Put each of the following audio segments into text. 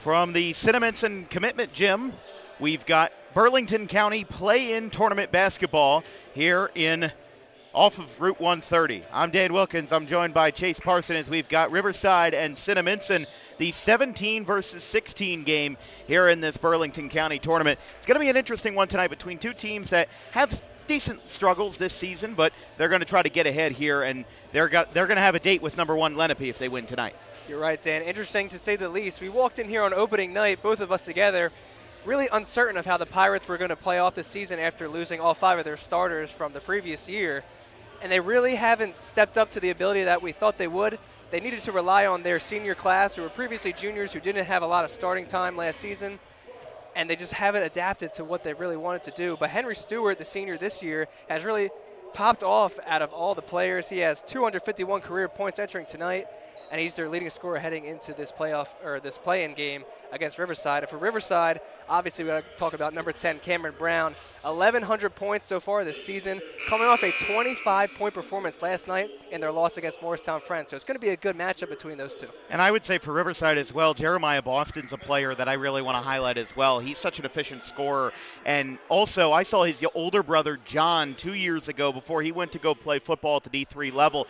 From the Cinnaminson Commitment Gym, we've got Burlington County Play-In Tournament Basketball here off of Route 130. I'm Dan Wilkins. I'm joined by Chase Parson as we've got Riverside and Cinnaminson, the 17 versus 16 game here in this Burlington County tournament. It's going to be an interesting one tonight between two teams that have decent struggles this season, but they're going to try to get ahead here, and they're going to have a date with number one Lenape if they win tonight. You're right, Dan. Interesting to say the least. We walked in here on opening night, both of us together, really uncertain of how the Pirates were going to play off this season after losing all 5 of their starters from the previous year. And they really haven't stepped up to the ability that we thought they would. They needed to rely on their senior class, who were previously juniors, who didn't have a lot of starting time last season. And they just haven't adapted to what they really wanted to do. But Henry Stewart, the senior this year, has really popped off out of all the players. He has 251 career points entering tonight, and he's their leading scorer heading into this this play-in game against Riverside. And for Riverside, obviously we got to talk about number 10, Cameron Brown. 1,100 points so far this season, coming off a 25-point performance last night in their loss against Morristown Friends. So it's going to be a good matchup between those two. And I would say for Riverside as well, Jeremiah Boston's a player that I really want to highlight as well. He's such an efficient scorer. And also, I saw his older brother, John, 2 years ago before he went to go play football at the D3 level.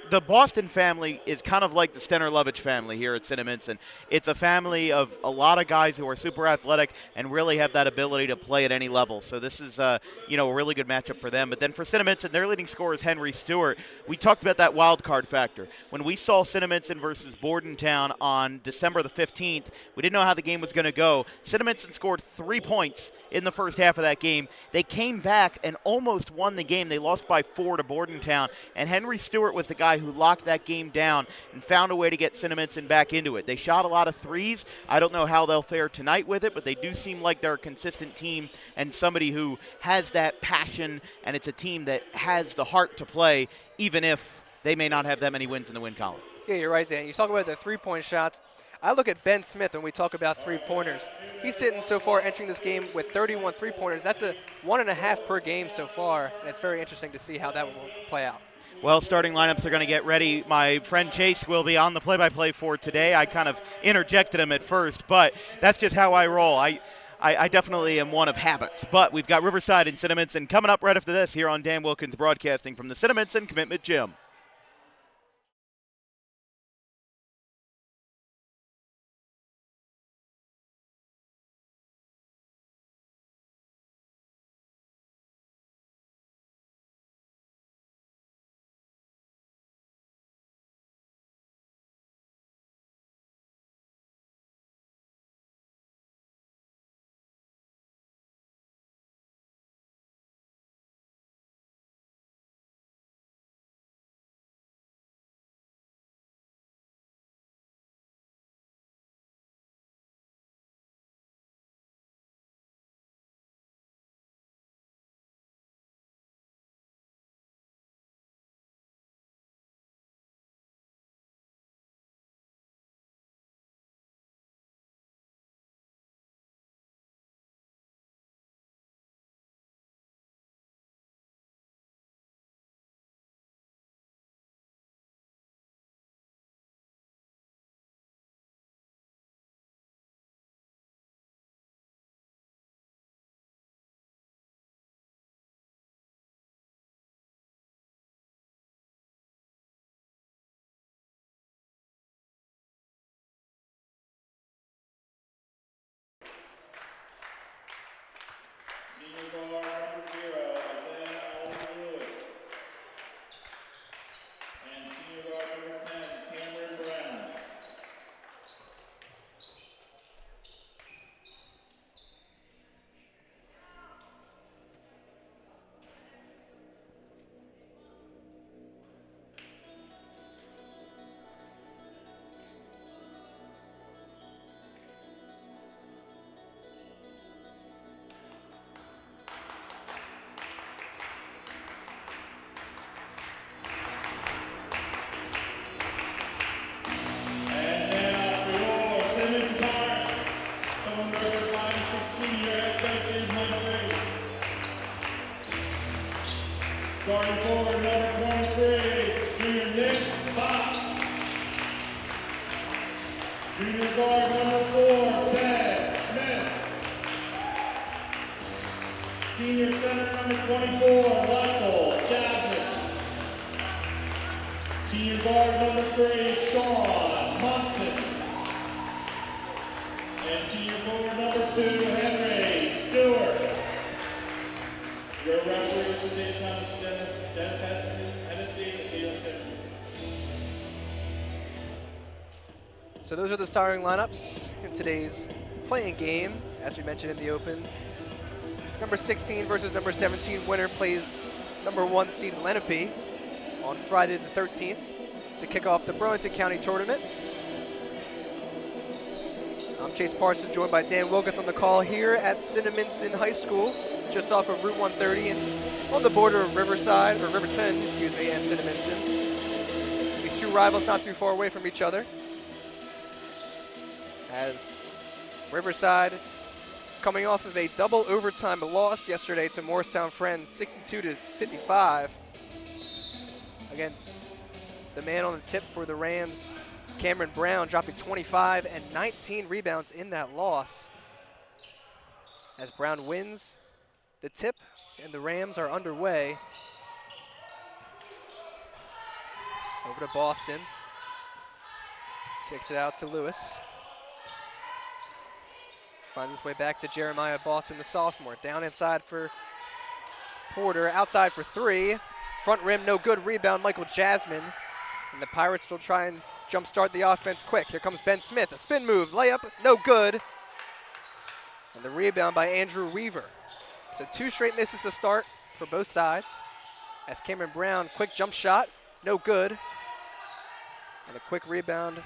The Boston family is kind of like the Stener-Lovich family here at Cinnaminson. It's a family of a lot of guys who are super athletic and really have that ability to play at any level. So this is a really good matchup for them. But then for Cinnaminson, their leading scorer is Henry Stewart. We talked about that wild card factor. When we saw Cinnaminson versus Bordentown on December the 15th, we didn't know how the game was going to go. Cinnaminson scored 3 points in the first half of that game. They came back and almost won the game. They lost by 4 to Bordentown, and Henry Stewart was the guy who locked that game down and found a way to get Cinnaminson back into it. They shot a lot of threes. I don't know how they'll fare tonight with it, but they do seem like they're a consistent team and somebody who has that passion, and it's a team that has the heart to play, even if they may not have that many wins in the win column. Yeah, you're right, Dan. You talk about the three-point shots. I look at Ben Smith when we talk about three-pointers. He's sitting so far entering this game with 31 three-pointers. That's a 1.5 per game so far, and it's very interesting to see how that will play out. Well, starting lineups are going to get ready. My friend Chase will be on the play-by-play for today. I kind of interjected him at first, but that's just how I roll. I definitely am one of habits. But we've got Riverside and Cinnaminson coming up right after this here on Dan Wilkins Broadcasting from the Cinnaminson Commitment Gym. Starting forward, number 23, junior Nick Pop. Junior guard, number 4, 24, Michael Jasmine. Senior guard number 3, Sean Munson. And senior forward number 2, Henry Stewart. Your referees for today's contest, Dennis Heston, Hennessy, and Leo Simmons. So those are the starting lineups in today's playing game, as we mentioned in the open. Number 16 versus number 17 winner plays number 1 seed Lenape on Friday the 13th to kick off the Burlington County Tournament. I'm Chase Parsons, joined by Dan Wilkins on the call here at Cinnaminson High School, just off of Route 130 and on the border of Riverside, or Riverton, excuse me, and Cinnaminson. These two rivals not too far away from each other, as Riverside coming off of a double overtime loss yesterday to Morristown Friends, 62-55. Again, the man on the tip for the Rams, Cameron Brown, dropping 25 and 19 rebounds in that loss. As Brown wins the tip and the Rams are underway. Over to Boston. Kicks it out to Lewis. Finds his way back to Jeremiah Boston, the sophomore. Down inside for Porter, outside for 3. Front rim, no good. Rebound, Michael Jasmine. And the Pirates will try and jumpstart the offense quick. Here comes Ben Smith, a spin move, layup, no good. And the rebound by Andrew Weaver. So 2 straight misses to start for both sides. As Cameron Brown, quick jump shot, no good. And a quick rebound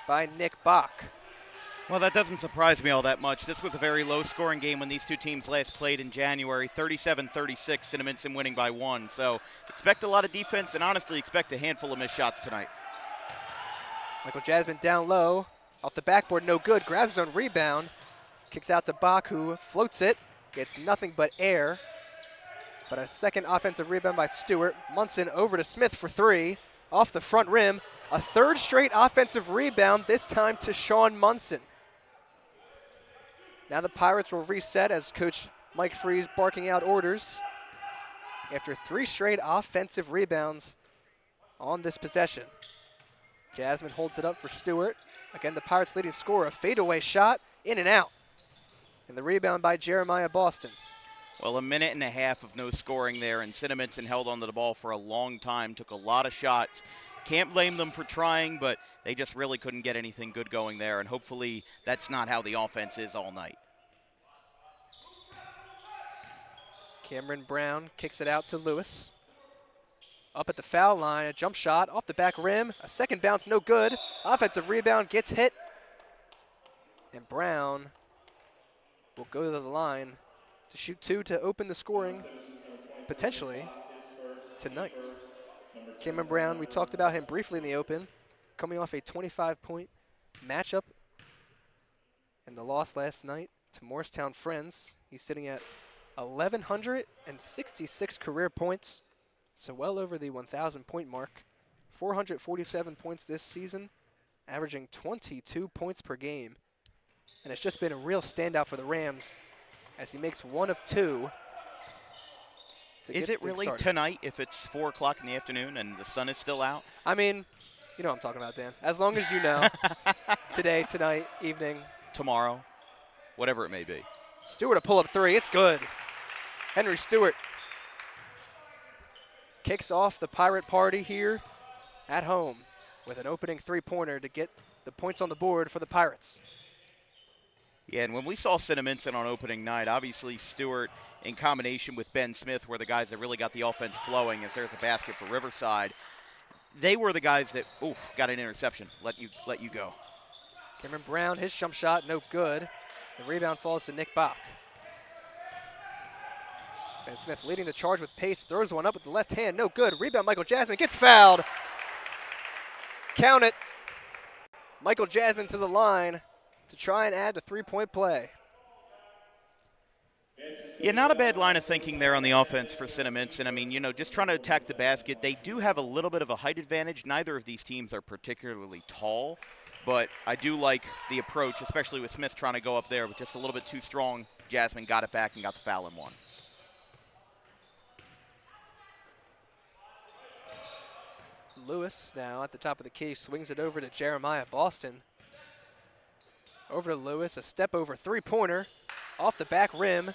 by Nick Bach. Well, that doesn't surprise me all that much. This was a very low-scoring game when these two teams last played in January, 37-36, Cinnaminson winning by 1. So expect a lot of defense and honestly expect a handful of missed shots tonight. Michael Jasmine down low, off the backboard, no good. Grabs his own rebound, kicks out to Bach, who floats it, gets nothing but air. But a second offensive rebound by Stewart. Munson over to Smith for 3, off the front rim. A third straight offensive rebound, this time to Sean Munson. Now the Pirates will reset as Coach Mike Freeze barking out orders after 3 straight offensive rebounds on this possession. Jasmine holds it up for Stewart. Again, the Pirates' leading scorer, a fadeaway shot, in and out. And the rebound by Jeremiah Boston. Well, a minute and a half of no scoring there, and Cinnaminson held onto the ball for a long time, took a lot of shots. Can't blame them for trying, but they just really couldn't get anything good going there, and hopefully that's not how the offense is all night. Cameron Brown kicks it out to Lewis. Up at the foul line, a jump shot off the back rim. A second bounce, no good. Offensive rebound gets hit. And Brown will go to the line to shoot 2 to open the scoring, potentially, tonight. Cameron Brown, we talked about him briefly in the open, coming off a 25-point matchup in the loss last night to Morristown Friends. He's sitting at 1,166 career points, so well over the 1,000-point mark. 447 points this season, averaging 22 points per game. And it's just been a real standout for the Rams as he makes 1 of 2. Is it really tonight if it's 4 o'clock in the afternoon and the sun is still out? I mean, you know what I'm talking about, Dan. As long as you know, today, tonight, evening. Tomorrow, whatever it may be. Stewart a pull-up 3, it's good. Henry Stewart kicks off the Pirate party here at home with an opening 3-pointer to get the points on the board for the Pirates. Yeah, and when we saw Cinnaminson on opening night, obviously Stewart in combination with Ben Smith were the guys that really got the offense flowing as there's a basket for Riverside. They were the guys that, got an interception, let you go. Cameron Brown, his jump shot, no good. The rebound falls to Nick Bach. Ben Smith leading the charge with pace, throws one up with the left hand, no good. Rebound, Michael Jasmine gets fouled. Count it. Michael Jasmine to the line to try and add the 3-point play. Yeah, not a bad line of thinking there on the offense for Cinnaminson. I mean, just trying to attack the basket. They do have a little bit of a height advantage. Neither of these teams are particularly tall, but I do like the approach, especially with Smith trying to go up there, but just a little bit too strong. Jasmine got it back and got the foul and won. Lewis now at the top of the key, swings it over to Jeremiah Boston. Over to Lewis, a step over three-pointer, off the back rim,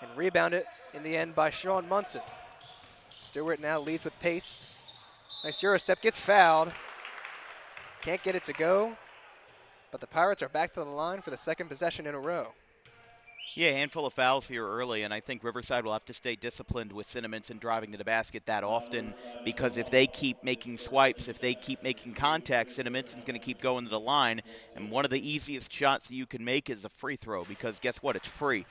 and rebounded in the end by Sean Munson. Stewart now leads with pace. Nice Euro step, gets fouled. Can't get it to go, but the Pirates are back to the line for the second possession in a row. Yeah, a handful of fouls here early, and I think Riverside will have to stay disciplined with Cinnaminson driving to the basket that often, because if they keep making swipes, if they keep making contact, Cinnaminson's going to keep going to the line, and one of the easiest shots that you can make is a free throw, because guess what? It's free.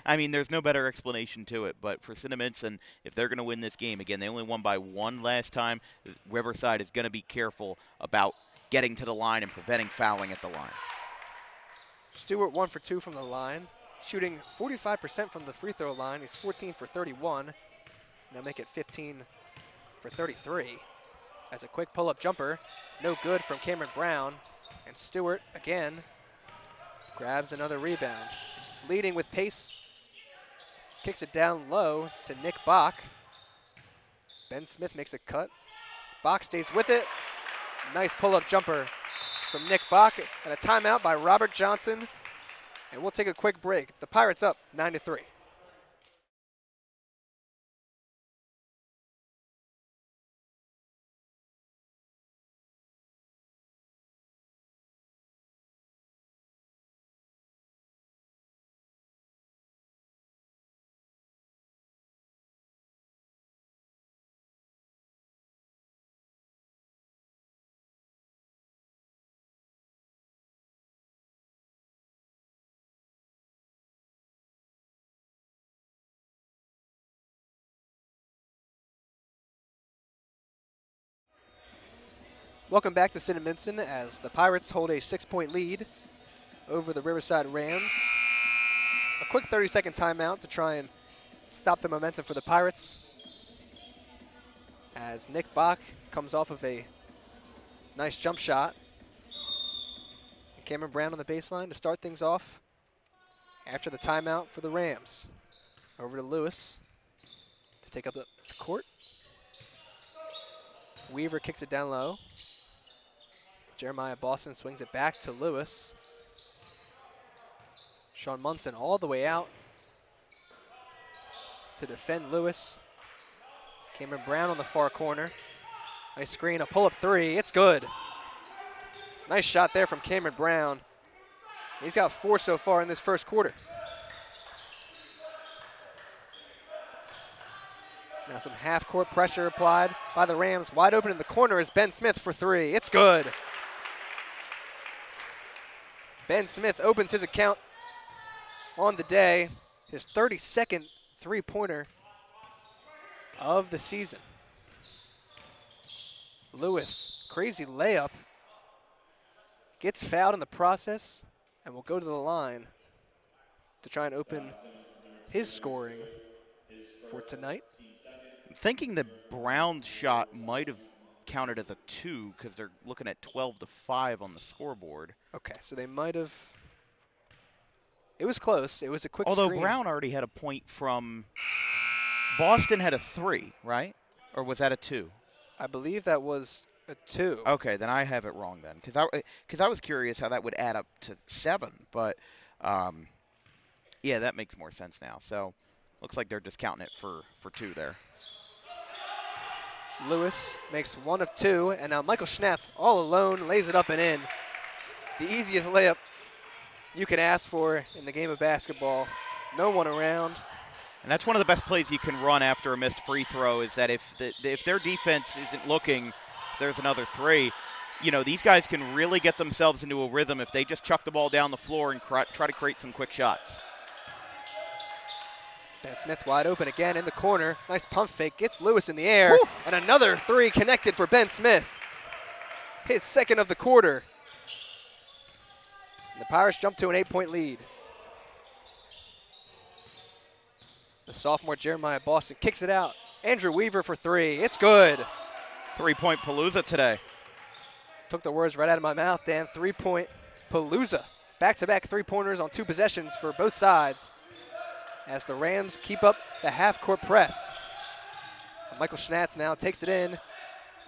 I mean, there's no better explanation to it, but for Cinnaminson, if they're going to win this game, again, they only won by 1 last time, Riverside is going to be careful about getting to the line and preventing fouling at the line. Stewart 1 for 2 from the line, shooting 45% from the free throw line. He's 14 for 31. Now make it 15 for 33. As a quick pull-up jumper, no good from Cameron Brown. And Stewart, again, grabs another rebound. Leading with pace, kicks it down low to Nick Bach. Ben Smith makes a cut. Bach stays with it. Nice pull-up jumper from Nick Bach, and a timeout by Robert Johnson. And we'll take a quick break. The Pirates up 9-3. Welcome back to Cinnaminson as the Pirates hold a 6-point lead over the Riverside Rams. A quick 30-second timeout to try and stop the momentum for the Pirates as Nick Bach comes off of a nice jump shot. And Cameron Brown on the baseline to start things off after the timeout for the Rams. Over to Lewis to take up the court. Weaver kicks it down low. Jeremiah Boston swings it back to Lewis. Sean Munson all the way out to defend Lewis. Cameron Brown on the far corner. Nice screen, a pull-up three. It's good. Nice shot there from Cameron Brown. He's got 4 so far in this first quarter. Now some half-court pressure applied by the Rams. Wide open in the corner is Ben Smith for 3. It's good. Ben Smith opens his account on the day. His 32nd three-pointer of the season. Lewis, crazy layup. Gets fouled in the process and will go to the line to try and open his scoring for tonight. I'm thinking that Brown's shot might have counted as a 2 because they're looking at 12-5 on the scoreboard. Okay, so they might have. It was close. It was a quick Although screen. Brown already had a point from Boston had a 3, right? Or was that a 2? I believe that was a 2. Okay, then I have it wrong then, because I was curious how that would add up to 7, but yeah, that makes more sense now. So looks like they're just counting it for 2 there. Lewis makes 1 of 2, and now Michael Schnatz all alone lays it up and in. The easiest layup you can ask for in the game of basketball. No one around. And that's one of the best plays you can run after a missed free throw is that if their defense isn't looking, if there's another 3, you know, these guys can really get themselves into a rhythm if they just chuck the ball down the floor and try to create some quick shots. Ben Smith wide open again in the corner. Nice pump fake, gets Lewis in the air. Woo! And another 3 connected for Ben Smith. His 2nd of the quarter. And the Pirates jump to an 8-point lead. The sophomore Jeremiah Boston kicks it out. Andrew Weaver for 3. It's good. 3-point palooza today. Took the words right out of my mouth, Dan. 3-point palooza. Back-to-back 3-pointers on 2 possessions for both sides as the Rams keep up the half-court press. Michael Schnatz now takes it in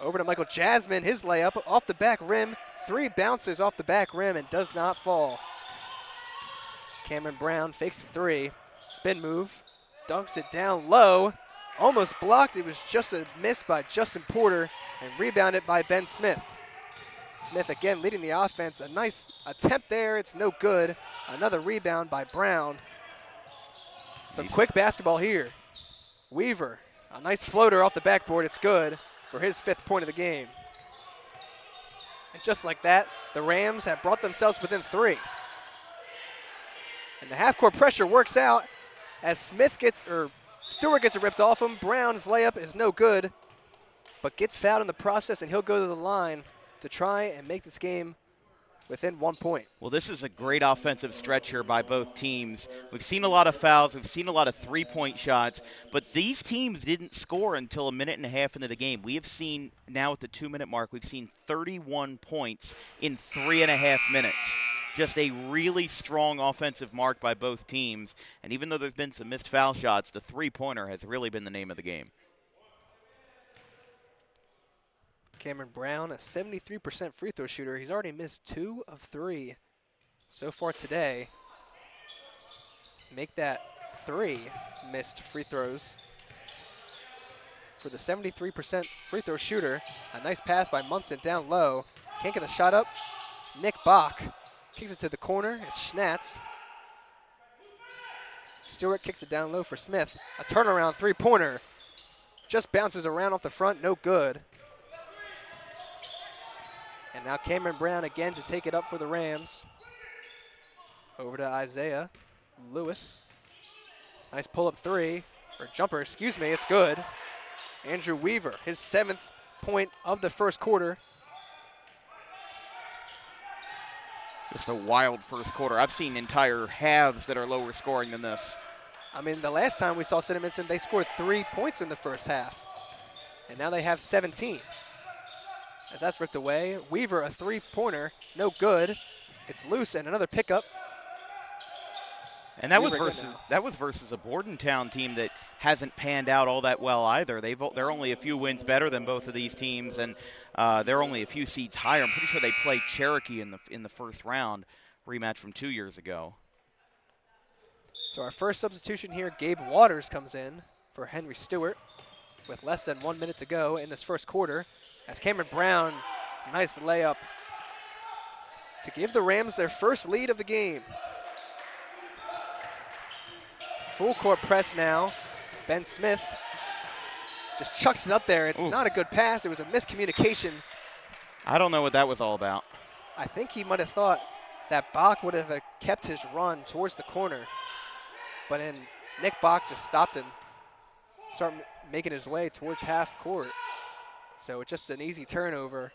Over to Michael Jasmine, his layup off the back rim. 3 bounces off the back rim and does not fall. Cameron Brown fakes the 3. Spin move, dunks it down low. Almost blocked. It was just a miss by Justin Porter and rebounded by Ben Smith. Smith again leading the offense. A nice attempt there. It's no good. Another rebound by Brown. Some quick basketball here. Weaver, a nice floater off the backboard. It's good for his 5th point of the game. And just like that, the Rams have brought themselves within 3. And the half-court pressure works out as Stewart gets it ripped off him. Brown's layup is no good, but gets fouled in the process, and he'll go to the line to try and make this game within 1 point. Well, this is a great offensive stretch here by both teams. We've seen a lot of fouls. We've seen a lot of three-point shots, but these teams didn't score until a minute and a half into the game. We have seen now at the 2-minute mark, we've seen 31 points in 3.5 minutes. Just a really strong offensive mark by both teams. And even though there's been some missed foul shots, the three-pointer has really been the name of the game. Cameron Brown, a 73% free throw shooter. He's already missed 2 of 3 so far today. Make that 3 missed free throws for the 73% free throw shooter. A nice pass by Munson down low. Can't get a shot up. Nick Bach kicks it to the corner. It's Schnatz. Stewart kicks it down low for Smith. A turnaround three-pointer. Just bounces around off the front. No good. And now Cameron Brown again to take it up for the Rams. Over to Isaiah Lewis. Nice pull-up 3, or jumper, excuse me, it's good. Andrew Weaver, his 7th point of the first quarter. Just a wild first quarter. I've seen entire halves that are lower scoring than this. I mean, the last time we saw Cinnaminson, they scored 3 points in the first half. And now they have 17. As that's ripped away, Weaver, a three-pointer, no good. It's loose and another pickup. And that was versus a Bordentown team that hasn't panned out all that well either. They're only a few wins better than both of these teams, and they're only a few seeds higher. I'm pretty sure they played Cherokee in the first round, rematch from 2 years ago. So our first substitution here, Gabe Waters comes in for Henry Stewart with less than 1 minute to go in this first quarter. As Cameron Brown, nice layup to give the Rams their first lead of the game. Full court press now. Ben Smith just chucks it up there. It's not a good pass. It was a miscommunication. I don't know what that was all about. I think he might have thought that Bach would have kept his run towards the corner. But then Nick Bach just stopped him, started making his way towards half court. So it's just an easy turnover.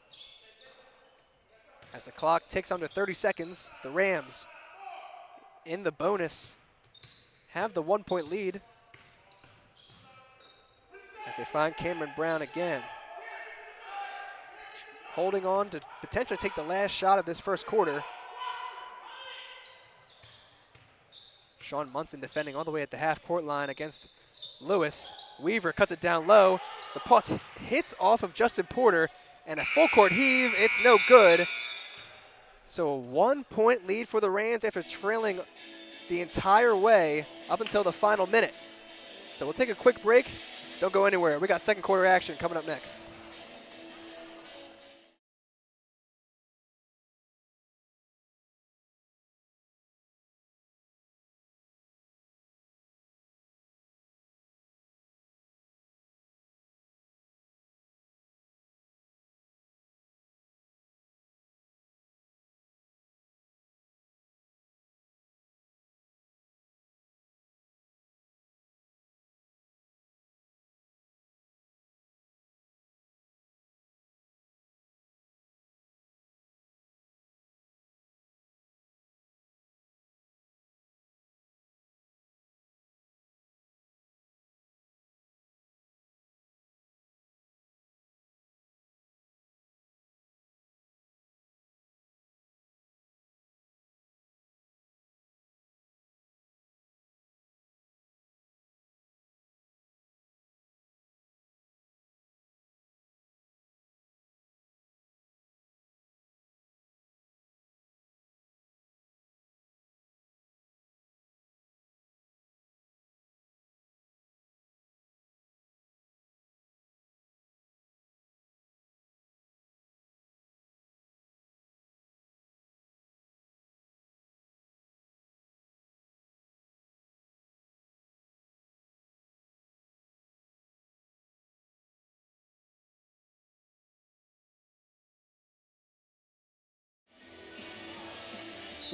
As the clock ticks under 30 seconds, the Rams in the bonus have the 1 point lead as they find Cameron Brown again. Holding on to potentially take the last shot of this first quarter. Sean Munson defending all the way at the half-court line against Lewis. Weaver cuts it down low. The pass hits off of Justin Porter, and a full-court heave. It's no good. So a 1 point lead for the Rams after trailing the entire way up until the final minute. So we'll take a quick break. Don't go anywhere. We got second quarter action coming up next.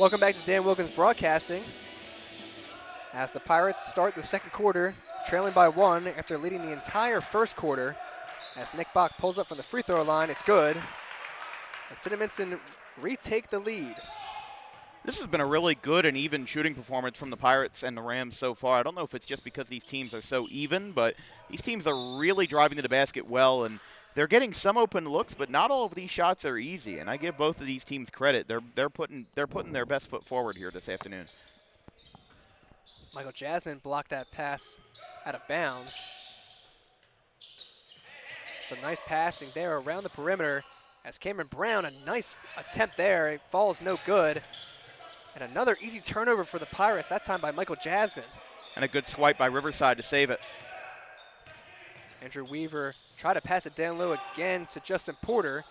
Welcome back to Dan Wilkins Broadcasting. As the Pirates start the second quarter, trailing by 1 after leading the entire first quarter. As Nick Bach pulls up from the free throw line, it's good. And Cinnaminson retake the lead. This has been a really good and even shooting performance from the Pirates and the Rams so far. I don't know if it's just because these teams are so even, but these teams are really driving to the basket well, and they're getting some open looks, but not all of these shots are easy. And I give both of these teams credit. They're putting their best foot forward here this afternoon. Michael Jasmine blocked that pass out of bounds. Some nice passing there around the perimeter as Cameron Brown, a nice attempt there. It falls no good. And another easy turnover for the Pirates, that time by Michael Jasmine. And a good swipe by Riverside to save it. Andrew Weaver tried to pass it down low again to Justin Porter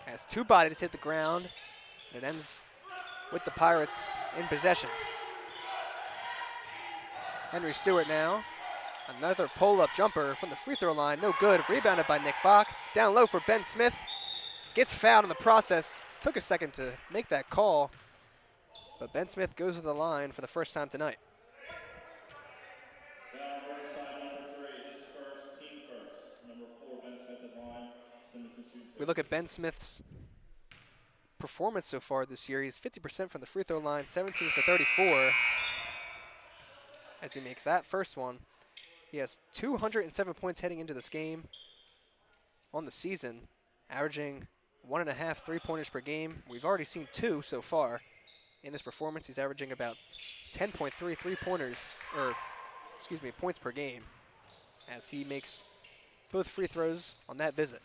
as two bodies hit the ground. And it ends with the Pirates in possession. Henry Stewart now. Another pull-up jumper from the free throw line, no good. Rebounded by Nick Bach. Down low for Ben Smith. Gets fouled in the process. Took a second to make that call. But Ben Smith goes to the line for the first time tonight. Foul, Riverside, number 3, his first, team first. Number 4, Ben Smith at line. Cinnaminson shoots. We look at Ben Smith's performance so far this year. He's 50% from the free throw line, 17 for 34. As he makes that first one. He has 207 points heading into this game on the season, averaging 1.5 three-pointers per game. We've already seen 2 so far. In this performance, he's averaging about 10.3 three-pointers, points per game, as he makes both free throws on that visit.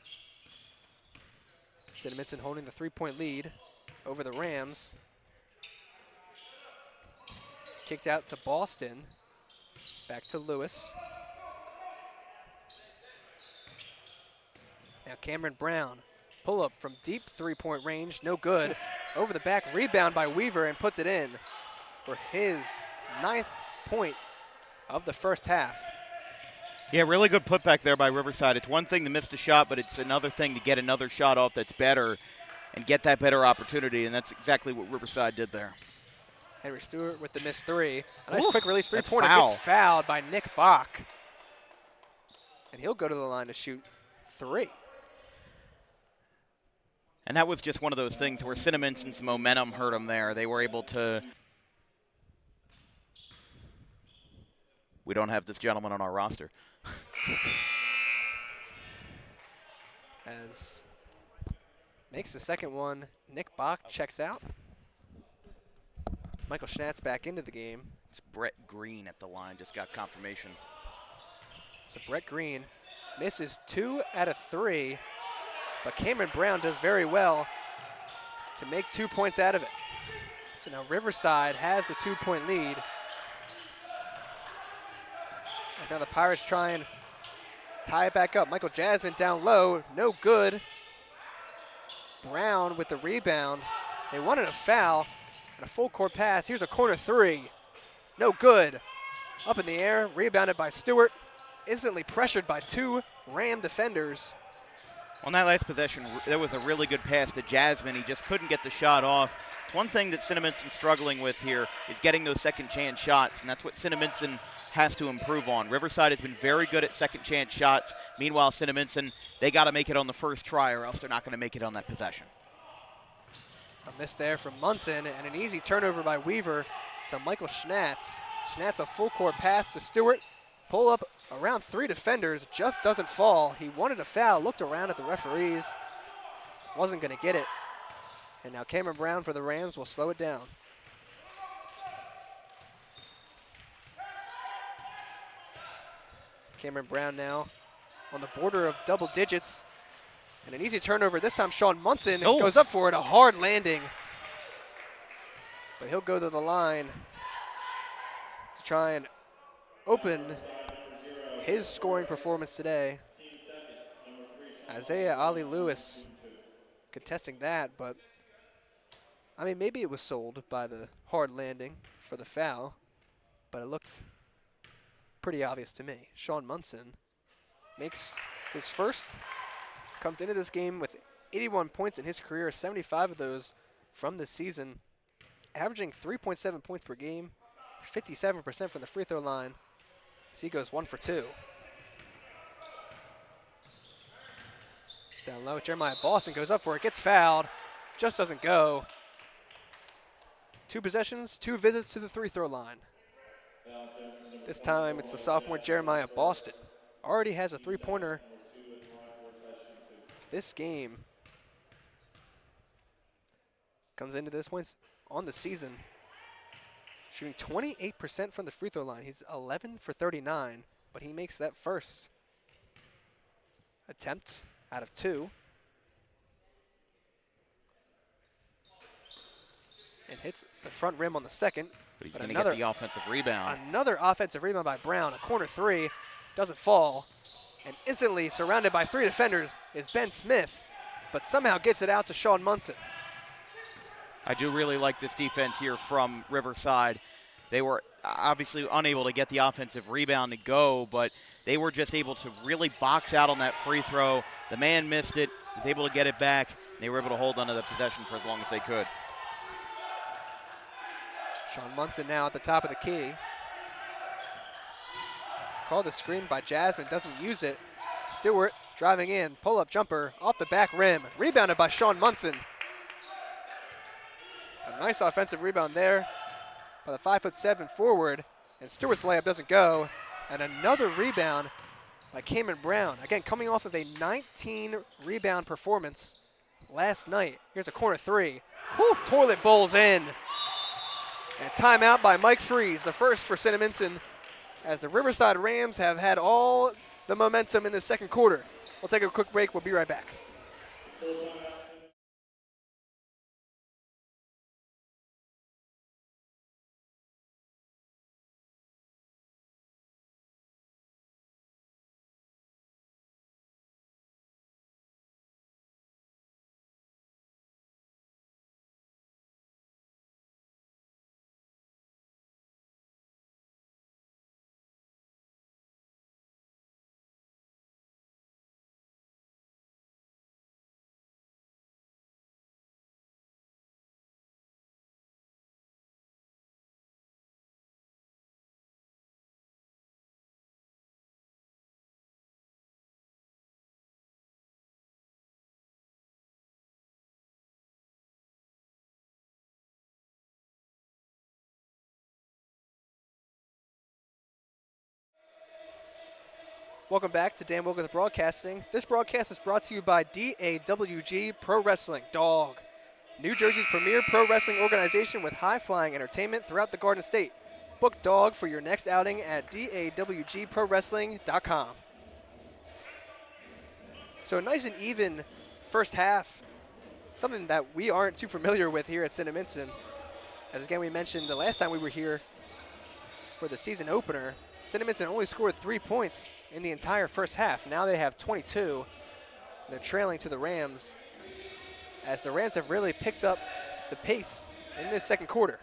Cinnaminson holding the 3-point lead over the Rams. Kicked out to Boston. Back to Lewis. Now Cameron Brown, pull up from deep 3-point range, no good. Over the back, rebound by Weaver and puts it in for his 9th point of the first half. Yeah, really good putback there by Riverside. It's one thing to miss the shot, but it's another thing to get another shot off that's better and get that better opportunity, and that's exactly what Riverside did there. Henry Stewart with the missed 3. A nice Oof, quick release that's 3-pointer foul. gets fouled by Nick Bach. And he'll go to the line to shoot 3. And that was just one of those things where Cinnaminson's momentum hurt them there. They were able to. We don't have this gentleman on our roster. As makes the second one, Nick Bach checks out. Michael Schnatz back into the game. It's Brett Green at the line, just got confirmation. So Brett Green misses 2 out of 3, but Cameron Brown does very well to make 2 points out of it. So now Riverside has the 2-point lead. As now the Pirates try and tie it back up. Michael Jasmine down low, no good. Brown with the rebound. They wanted a foul and a full court pass. Here's a corner 3, no good. Up in the air, rebounded by Stewart. Instantly pressured by 2 Ram defenders. On that last possession, there was a really good pass to Jasmine. He just couldn't get the shot off. It's one thing that Cinnaminson struggling with here is getting those second chance shots, and that's what Cinnaminson has to improve on. Riverside has been very good at second chance shots. Meanwhile, Cinnaminson, they got to make it on the first try or else they're not going to make it on that possession. A miss there from Munson and an easy turnover by Weaver to Michael Schnatz. Schnatz a full court pass to Stewart. Pull up around 3 defenders, just doesn't fall. He wanted a foul, looked around at the referees, wasn't going to get it. And now Cameron Brown for the Rams will slow it down. Cameron Brown now on the border of double digits. And an easy turnover. This time Sean Munson goes up for it, a hard landing. But he'll go to the line to try and open his scoring performance today. Isaiah Ali Lewis contesting that, but I mean, maybe it was sold by the hard landing for the foul, but it looks pretty obvious to me. Sean Munson makes his first, comes into this game with 81 points in his career, 75 of those from this season. averaging 3.7 points per game, 57% from the free throw line, as he goes 1 for 2. Down low, Jeremiah Boston goes up for it, gets fouled, just doesn't go. 2 possessions, 2 visits to the free throw line. This time it's the sophomore Jeremiah Boston. Already has a 3-pointer this game. Comes into this points on the season, shooting 28% from the free throw line. He's 11 for 39, but he makes that first attempt out of 2. And hits the front rim on the second. But he's going to get the offensive rebound. Another offensive rebound by Brown. A corner 3, doesn't fall. And instantly surrounded by 3 defenders is Ben Smith, but somehow gets it out to Sean Munson. I do really like this defense here from Riverside. They were obviously unable to get the offensive rebound to go, but they were just able to really box out on that free throw. The man missed it, was able to get it back, and they were able to hold onto the possession for as long as they could. Sean Munson now at the top of the key. Called the screen by Jasmine, doesn't use it. Stewart driving in, pull-up jumper off the back rim, rebounded by Sean Munson. A nice offensive rebound there by the 5'7" forward, and Stewart's layup doesn't go. And another rebound by Cameron Brown. Again, coming off of a 19 rebound performance last night. Here's a corner 3. Whew, toilet bowls in. And timeout by Mike Freeze, the first for Cinnaminson, as the Riverside Rams have had all the momentum in the second quarter. We'll take a quick break. We'll be right back. Welcome back to Dan Wilkins Broadcasting. This broadcast is brought to you by DAWG Pro Wrestling, DAWG, New Jersey's premier pro wrestling organization with high-flying entertainment throughout the Garden State. Book DAWG for your next outing at DAWGProWrestling.com. So a nice and even first half, something that we aren't too familiar with here at Cinnaminson. As again we mentioned the last time we were here for the season opener, Cinnaminson only scored 3 points in the entire first half. Now they have 22. They're trailing to the Rams, as the Rams have really picked up the pace in this second quarter.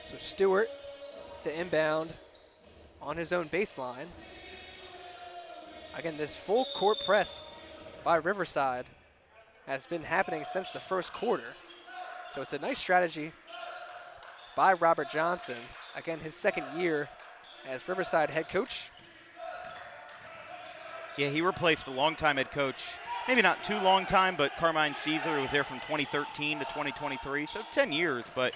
So Stewart to inbound on his own baseline. Again, this full court press by Riverside has been happening since the first quarter. So it's a nice strategy by Robert Johnson. Again, his second year as Riverside head coach. Yeah, he replaced a longtime head coach, maybe not too long time, but Carmine Caesar, who was there from 2013 to 2023, so 10 years, but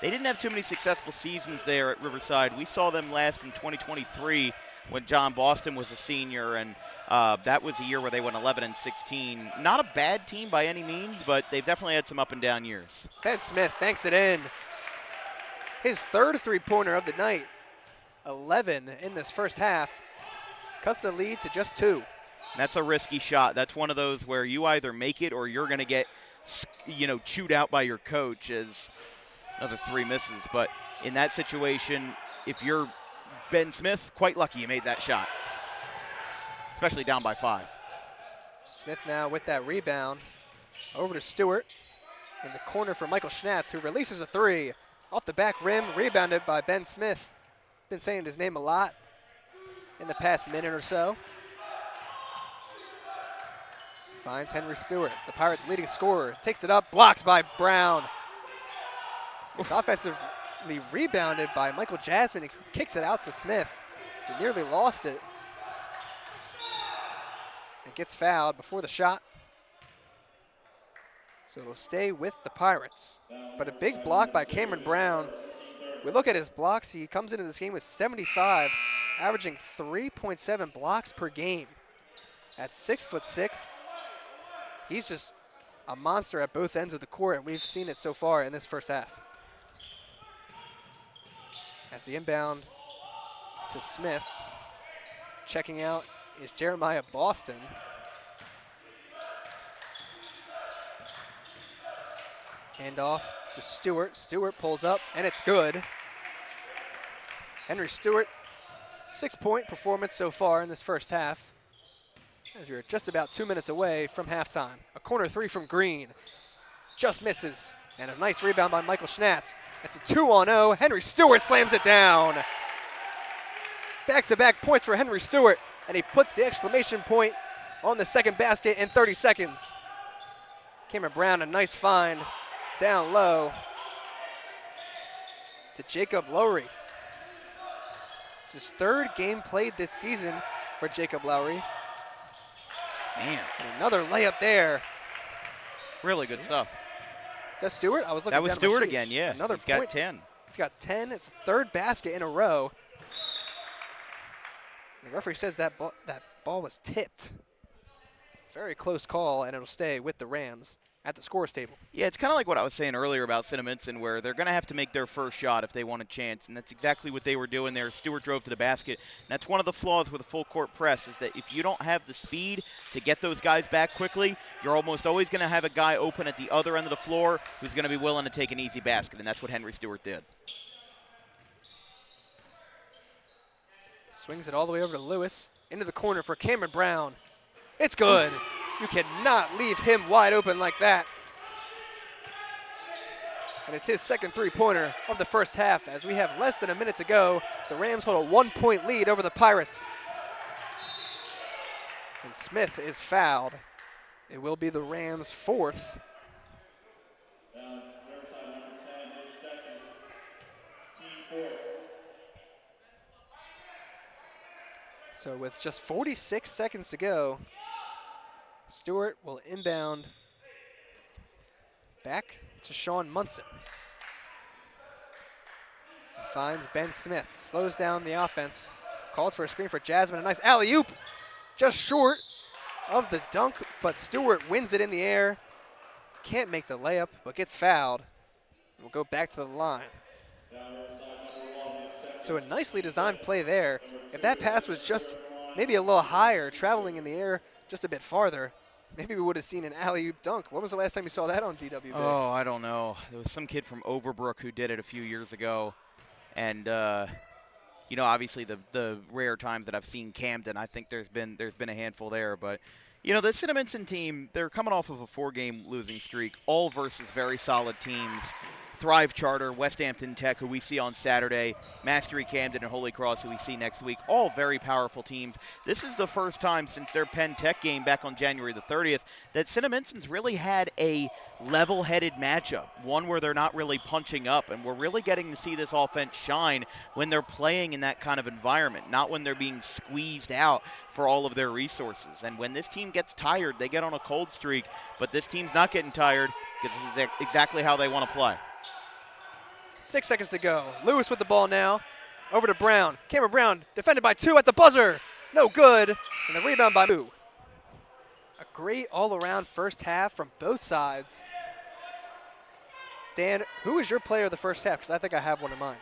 they didn't have too many successful seasons there at Riverside. We saw them last in 2023 when John Boston was a senior, and that was a year where they went 11-16. Not a bad team by any means, but they've definitely had some up and down years. Ben Smith banks it in. His third three-pointer of the night, 11 in this first half, cuts the lead to just 2. That's a risky shot. That's one of those where you either make it or you're going to get, chewed out by your coach as another 3 misses. But in that situation, if you're Ben Smith, quite lucky you made that shot, especially down by 5. Smith now with that rebound. Over to Stewart in the corner for Michael Schnatz, who releases a 3. Off the back rim, rebounded by Ben Smith. Been saying his name a lot in the past minute or so. Finds Henry Stewart, the Pirates' leading scorer. Takes it up, blocked by Brown. It's offensively rebounded by Michael Jasmine. He kicks it out to Smith. He nearly lost it. It gets fouled before the shot. So it'll stay with the Pirates. But a big block by Cameron Brown. We look at his blocks. He comes into this game with 75, averaging 3.7 blocks per game. At 6'6", he's just a monster at both ends of the court, and we've seen it so far in this first half. As the inbound to Smith. Checking out is Jeremiah Boston. Hand off to Stewart. Stewart pulls up, and it's good. Henry Stewart, 6-point performance so far in this first half, as we are just about 2 minutes away from halftime. A corner three from Green. Just misses. And a nice rebound by Michael Schnatz. It's a 2-on-0. Henry Stewart slams it down. Back-to-back points for Henry Stewart, and he puts the exclamation point on the second basket in 30 seconds. Cameron Brown, a nice find down low to Jacob Lowry. It's his third game played this season for Jacob Lowry. Man. And another layup there. Really good stuff. Is that Stewart? I was looking That was down at my Stewart sheet. again, yeah. Another He's point. got 10. He's got 10. It's the third basket in a row. The referee says that ball was tipped. Very close call, and it'll stay with the Rams at the scores table. Yeah, it's kind of like what I was saying earlier about Cinnaminson, where they're going to have to make their first shot if they want a chance, and that's exactly what they were doing there. Stewart drove to the basket. And that's one of the flaws with a full court press, is that if you don't have the speed to get those guys back quickly, you're almost always going to have a guy open at the other end of the floor who's going to be willing to take an easy basket, and that's what Henry Stewart did. Swings it all the way over to Lewis. Into the corner for Cameron Brown. It's good. You cannot leave him wide open like that. And it's his second three-pointer of the first half. As we have less than a minute to go, the Rams hold a 1-point lead over the Pirates. And Smith is fouled. It will be the Rams' fourth. Riverside number 10, his second. Team fourth. So with just 46 seconds to go, Stewart will inbound back to Sean Munson. Finds Ben Smith, slows down the offense, calls for a screen for Jasmine. A nice alley-oop, just short of the dunk, but Stewart wins it in the air. Can't make the layup, but gets fouled. We'll go back to the line. So a nicely designed play there. If that pass was just maybe a little higher, traveling in the air just a bit farther, maybe we would have seen an alley-oop dunk. When was the last time you saw that on DWB? Oh, I don't know. There was some kid from Overbrook who did it a few years ago. And, you know, obviously the rare times that I've seen Camden, I think there's been a handful there. But, you know, the Cinnaminson team, they're coming off of a 4-game losing streak, all versus very solid teams. Thrive Charter, West Hampton Tech, who we see on Saturday, Mastery Camden, and Holy Cross, who we see next week. All very powerful teams. This is the first time since their Penn Tech game back on January the 30th that Cinnaminson's really had a level-headed matchup, one where they're not really punching up, and we're really getting to see this offense shine when they're playing in that kind of environment, not when they're being squeezed out for all of their resources. And when this team gets tired, they get on a cold streak, but this team's not getting tired because this is exactly how they want to play. 6 seconds to go. Lewis with the ball now. Over to Brown. Cameron Brown defended by 2 at the buzzer. No good. And the rebound by Moo. A great all-around first half from both sides. Dan, who is your player of the first half? Because I think I have one in mind.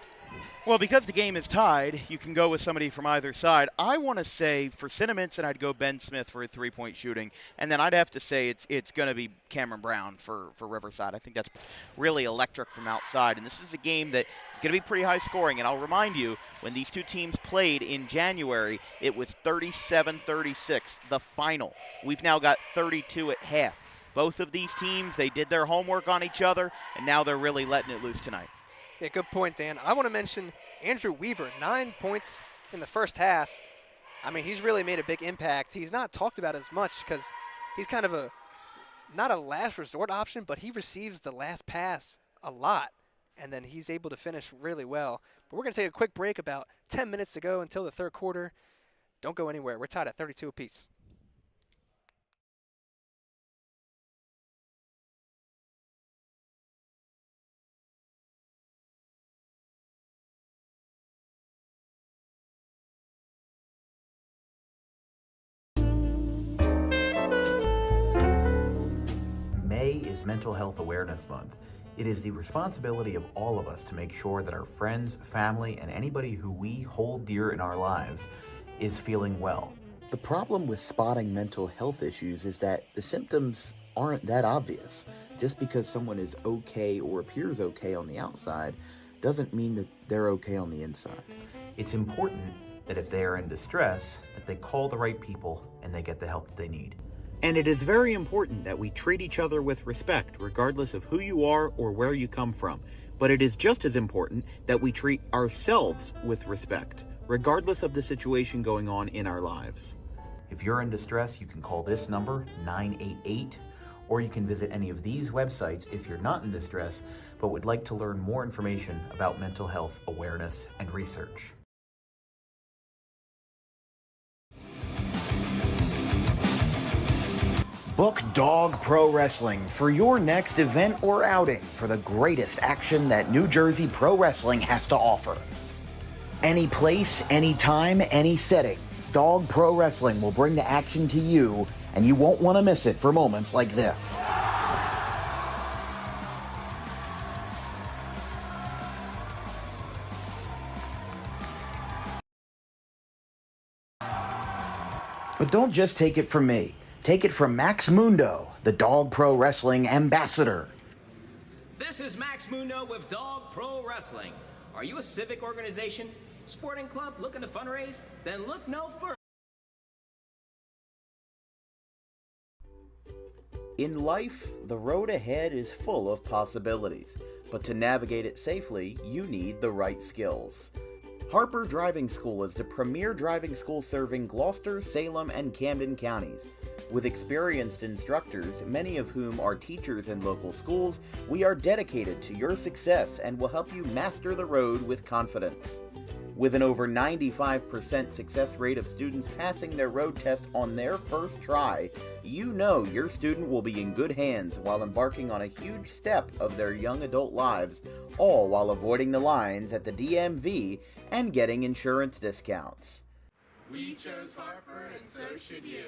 Well, because the game is tied, you can go with somebody from either side. I want to say for Cinnaminson, I'd go Ben Smith for a three-point shooting, and then I'd have to say it's going to be Cameron Brown for Riverside. I think that's really electric from outside, and this is a game that is going to be pretty high scoring. And I'll remind you, when these two teams played in January, it was 37-36, the final. We've now got 32 at half. Both of these teams, they did their homework on each other, and now they're really letting it loose tonight. Yeah, good point, Dan. I want to mention Andrew Weaver, 9 points in the first half. I mean, he's really made a big impact. He's not talked about as much because he's kind of a not a last resort option, but he receives the last pass a lot, and then he's able to finish really well. But we're going to take a quick break, about 10 minutes to go until the third quarter. Don't go anywhere. We're tied at 32 apiece. May is Mental Health Awareness Month. It is the responsibility of all of us to make sure that our friends, family, and anybody who we hold dear in our lives is feeling well. The problem with spotting mental health issues is that the symptoms aren't that obvious. Just because someone is okay or appears okay on the outside doesn't mean that they're okay on the inside. It's important that if they are in distress, that they call the right people and they get the help that they need. And it is very important that we treat each other with respect, regardless of who you are or where you come from. But it is just as important that we treat ourselves with respect, regardless of the situation going on in our lives. If you're in distress, you can call this number, 988, or you can visit any of these websites if you're not in distress, but would like to learn more information about mental health awareness and research. Book Dog Pro Wrestling for your next event or outing for the greatest action that New Jersey Pro Wrestling has to offer. Any place, any time, any setting, Dog Pro Wrestling will bring the action to you, and you won't want to miss it for moments like this. But don't just take it from me. Take it from Max Mundo, the Dog Pro Wrestling ambassador. This is Max Mundo with Dog Pro Wrestling. Are you a civic organization, sporting club looking to fundraise? Then look no further. In life, the road ahead is full of possibilities, but to navigate it safely, you need the right skills. Harper Driving School is the premier driving school serving Gloucester, Salem, and Camden counties. With experienced instructors, many of whom are teachers in local schools, we are dedicated to your success and will help you master the road with confidence. With an over 95% success rate of students passing their road test on their first try, you know your student will be in good hands while embarking on a huge step of their young adult lives, all while avoiding the lines at the DMV and getting insurance discounts. We chose Harper, and so should you.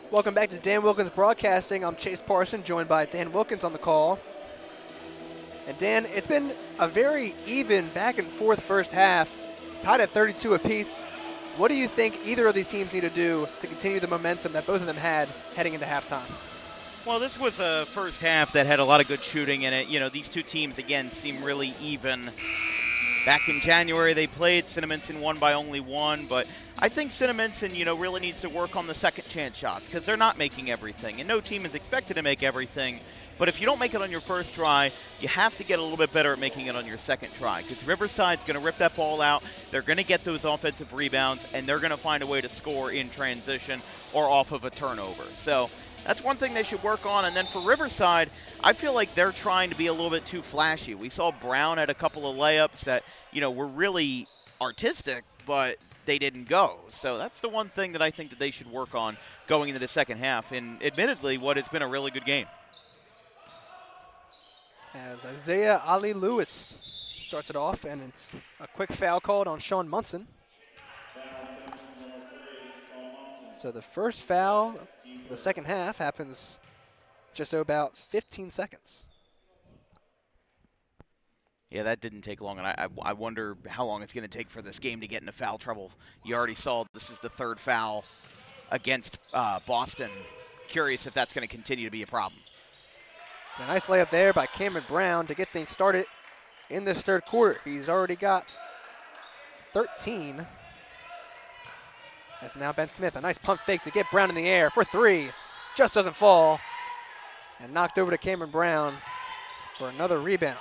Welcome back to Dan Wilkins Broadcasting. I'm Chase Parson, joined by Dan Wilkins on the call. And Dan, it's been a very even back and forth first half, tied at 32 apiece. What do you think either of these teams need to do to continue the momentum that both of them had heading into halftime? Well, this was a first half that had a lot of good shooting in it. You know, these two teams, again, seem really even. Back in January, they played. Cinnaminson won by only 1, but I think Cinnaminson, really needs to work on the second chance shots because they're not making everything, and no team is expected to make everything. But if you don't make it on your first try, you have to get a little bit better at making it on your second try because Riverside's going to rip that ball out. They're going to get those offensive rebounds, and they're going to find a way to score in transition or off of a turnover. So that's one thing they should work on. And then for Riverside, I feel like they're trying to be a little bit too flashy. We saw Brown had a couple of layups that, were really artistic, but they didn't go. So that's the one thing that I think that they should work on going into the second half in, admittedly, what has been a really good game. As Isaiah Ali Lewis starts it off, and it's a quick foul called on Sean Munson. So the first foul of the second half happens just about 15 seconds. Yeah, that didn't take long, and I wonder how long it's going to take for this game to get into foul trouble. You already saw this is the third foul against Boston. Curious if that's going to continue to be a problem. A nice layup there by Cameron Brown to get things started in this third quarter. He's already got 13. As now Ben Smith, a nice pump fake to get Brown in the air for 3. Just doesn't fall. And knocked over to Cameron Brown for another rebound.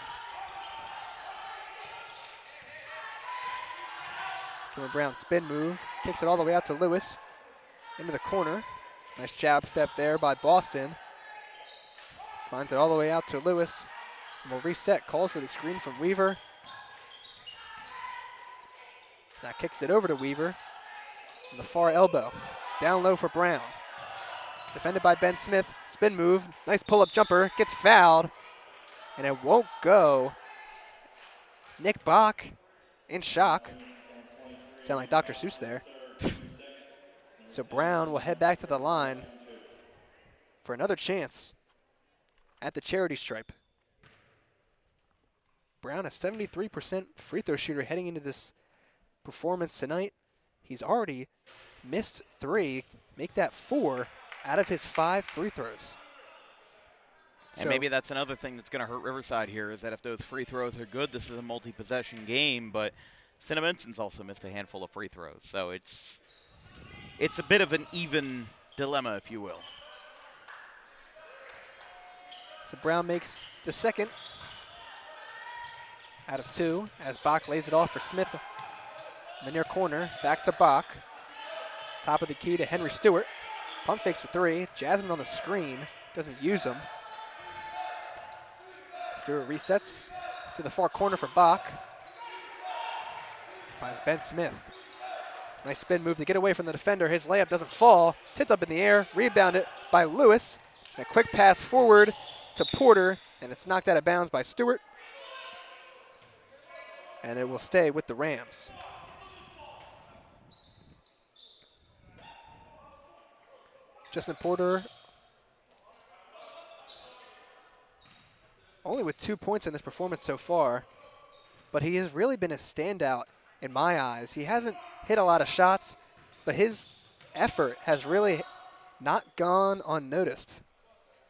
Cameron Brown spin move, kicks it all the way out to Lewis into the corner. Nice jab step there by Boston. Finds it all the way out to Lewis. And will reset, calls for the screen from Weaver. Now kicks it over to Weaver. On the far elbow. Down low for Brown. Defended by Ben Smith. Spin move. Nice pull-up jumper. Gets fouled. And it won't go. Nick Bach in shock. Sound like Dr. Seuss there. So Brown will head back to the line for another chance at the charity stripe. Brown, a 73% free throw shooter heading into this performance tonight. He's already missed 3, make that 4 out of his 5 free throws. And So maybe that's another thing that's going to hurt Riverside here is that if those free throws are good, this is a multi-possession game, but Cinnaminson's also missed a handful of free throws. So it's a bit of an even dilemma, if you will. So Brown makes the second out of 2 as Bach lays it off for Smith in the near corner. Back to Bach. Top of the key to Henry Stewart. Pump fakes a 3. Jasmine on the screen. Doesn't use him. Stewart resets to the far corner for Bach. Finds Ben Smith. Nice spin move to get away from the defender. His layup doesn't fall. Tipped up in the air. Rebounded by Lewis. And a quick pass forward to Porter. And it's knocked out of bounds by Stewart. And it will stay with the Rams. Justin Porter only with 2 points in this performance so far, but he has really been a standout in my eyes. He hasn't hit a lot of shots, but his effort has really not gone unnoticed.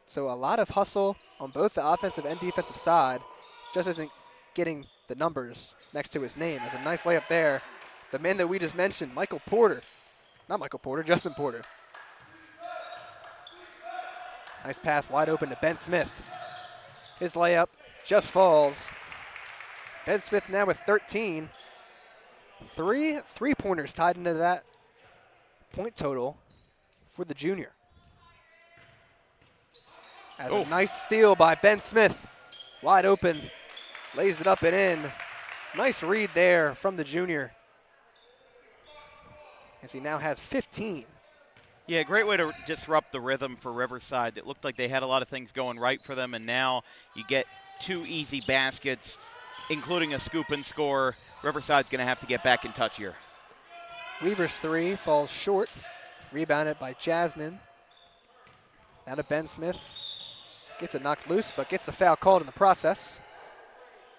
So a lot of hustle on both the offensive and defensive side, just isn't getting the numbers next to his name. As a nice layup there. The man that we just mentioned, Justin Porter. Nice pass wide open to Ben Smith. His layup just falls. Ben Smith now with 13. 3 3-pointers tied into that point total for the junior. As a nice steal by Ben Smith. Wide open. Lays it up and in. Nice read there from the junior. As he now has 15. Yeah, great way to disrupt the rhythm for Riverside. It looked like they had a lot of things going right for them, and now you get 2 easy baskets, including a scoop and score. Riverside's going to have to get back in touch here. Weaver's 3 falls short. Rebounded by Jasmine. Now to Ben Smith. Gets it knocked loose, but gets the foul called in the process.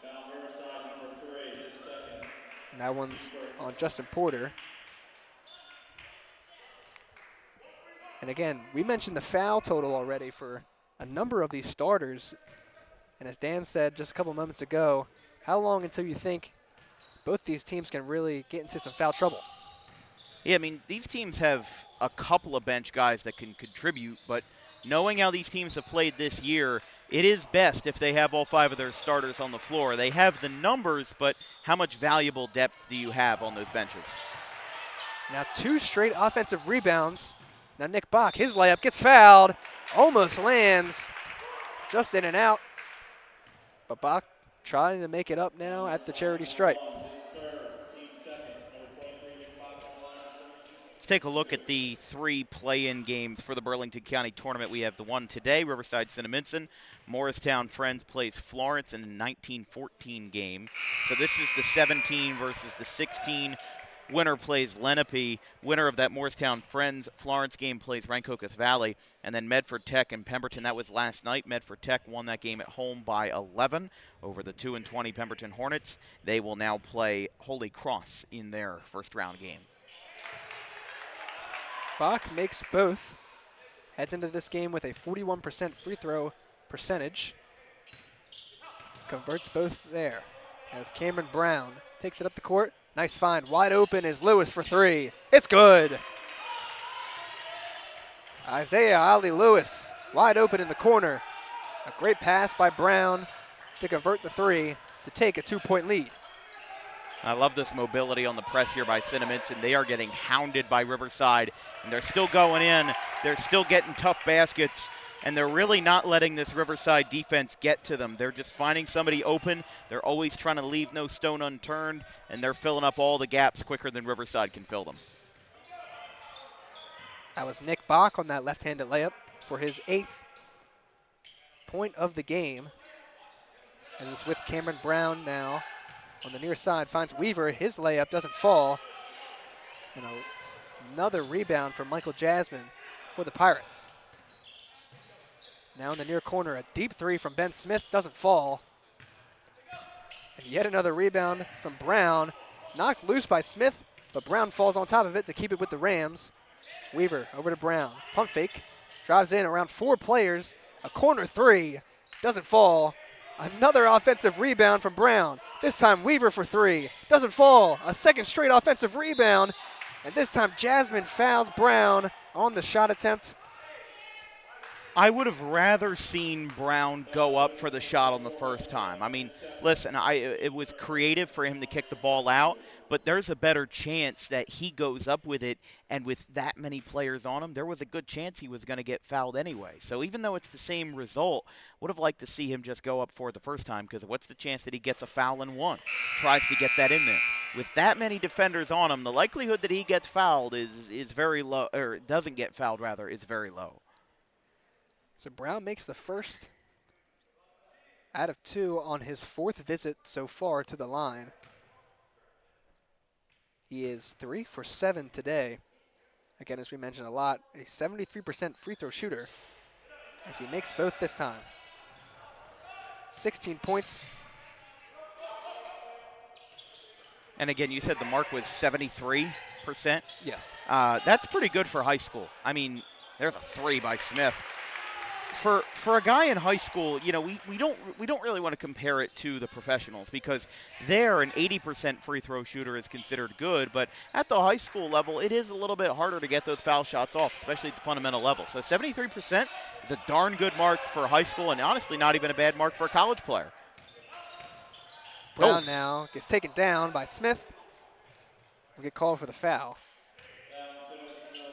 Foul Riverside number 3, his second. And that one's on Justin Porter. And again, we mentioned the foul total already for a number of these starters. And as Dan said just a couple moments ago, how long until you think both these teams can really get into some foul trouble? Yeah, I mean, these teams have a couple of bench guys that can contribute, but knowing how these teams have played this year, it is best if they have all 5 of their starters on the floor. They have the numbers, but how much valuable depth do you have on those benches? Now 2 straight offensive rebounds. Now Nick Bach, his layup gets fouled, almost lands, just in and out. But Bach trying to make it up now at the charity stripe. His third, team second, number 23, Nick Bach on the line for 17. Let's take a look at the 3 play-in games for the Burlington County Tournament. We have the one today, Riverside Cinnaminson. Morristown Friends plays Florence in a 19-14 game. So this is the 17 versus the 16. Winner plays Lenape. Winner of that Morristown Friends Florence game plays Rancocas Valley. And then Medford Tech and Pemberton. That was last night. Medford Tech won that game at home by 11 over the 2-20 Pemberton Hornets. They will now play Holy Cross in their first round game. Bach makes both. Heads into this game with a 41% free throw percentage. Converts both there. As Cameron Brown takes it up the court. Nice find. Wide open is Lewis for 3. It's good. Isaiah Ali Lewis wide open in the corner. A great pass by Brown to convert the 3 to take a 2-point lead. I love this mobility on the press here by Cinnaminson. They are getting hounded by Riverside, and they're still going in. They're still getting tough baskets, and they're really not letting this Riverside defense get to them. They're just finding somebody open. They're always trying to leave no stone unturned, and they're filling up all the gaps quicker than Riverside can fill them. That was Nick Bach on that left-handed layup for his 8th point of the game. And it's with Cameron Brown now on the near side. Finds Weaver. His layup doesn't fall. And another rebound from Michael Jasmine for the Pirates. Now in the near corner, a deep 3 from Ben Smith doesn't fall. And yet another rebound from Brown. Knocked loose by Smith, but Brown falls on top of it to keep it with the Rams. Weaver over to Brown. Pump fake. Drives in around 4 players. A corner 3. Doesn't fall. Another offensive rebound from Brown. This time Weaver for 3. Doesn't fall. A second straight offensive rebound. And this time Jasmine fouls Brown on the shot attempt. I would have rather seen Brown go up for the shot on the first time. I mean, listen, it was creative for him to kick the ball out, but there's a better chance that he goes up with it, and with that many players on him, there was a good chance he was going to get fouled anyway. So even though it's the same result, would have liked to see him just go up for it the first time, because what's the chance that he gets a foul in one? Tries to get that in there. With that many defenders on him, the likelihood that he gets fouled is very low, or doesn't get fouled rather, is very low. So Brown makes the first out of 2 on his 4th visit so far to the line. He is 3 for 7 today. Again, as we mentioned a lot, a 73% free throw shooter as he makes both this time. 16 points. And again, you said the mark was 73%? Yes. That's pretty good for high school. I mean, there's a 3 by Smith. For a guy in high school, you know, we don't really want to compare it to the professionals, because there an 80% free throw shooter is considered good, but at the high school level, it is a little bit harder to get those foul shots off, especially at the fundamental level. So 73% is a darn good mark for high school, and honestly not even a bad mark for a college player. Brown now gets taken down by Smith. We'll get called for the foul.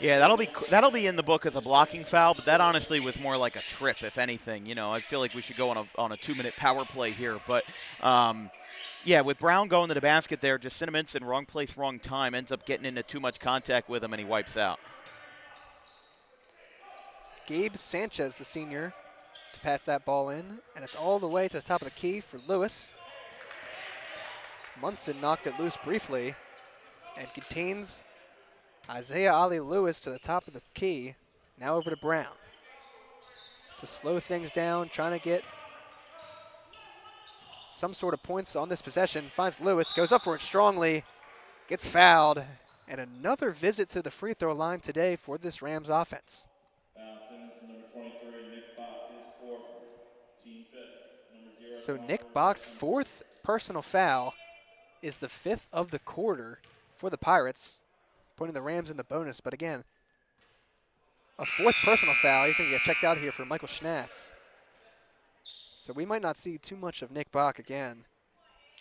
Yeah, that'll be in the book as a blocking foul, but that honestly was more like a trip, if anything. You know, I feel like we should go on a 2-minute power play here, but yeah, with Brown going to the basket there, just Cinnaminson, wrong place, wrong time, ends up getting into too much contact with him, and he wipes out. Gabe Sanchez, the senior, to pass that ball in, and it's all the way to the top of the key for Lewis. Munson knocked it loose briefly and contains Isaiah Ali Lewis to the top of the key. Now over to Brown. to slow things down, trying to get some sort of points on this possession. Finds Lewis, goes up for it strongly, gets fouled, and another visit to the free throw line today for this Rams offense. Foul, Cinnaminson, number 23, Nick Bach, his fourth, team fifth. Number 0. So Nick Bach's fourth personal foul is the fifth of the quarter for the Pirates, putting the Rams in the bonus. But again, a fourth personal foul. He's going to get checked out here for Michael Schnatz. So we might not see too much of Nick Bach again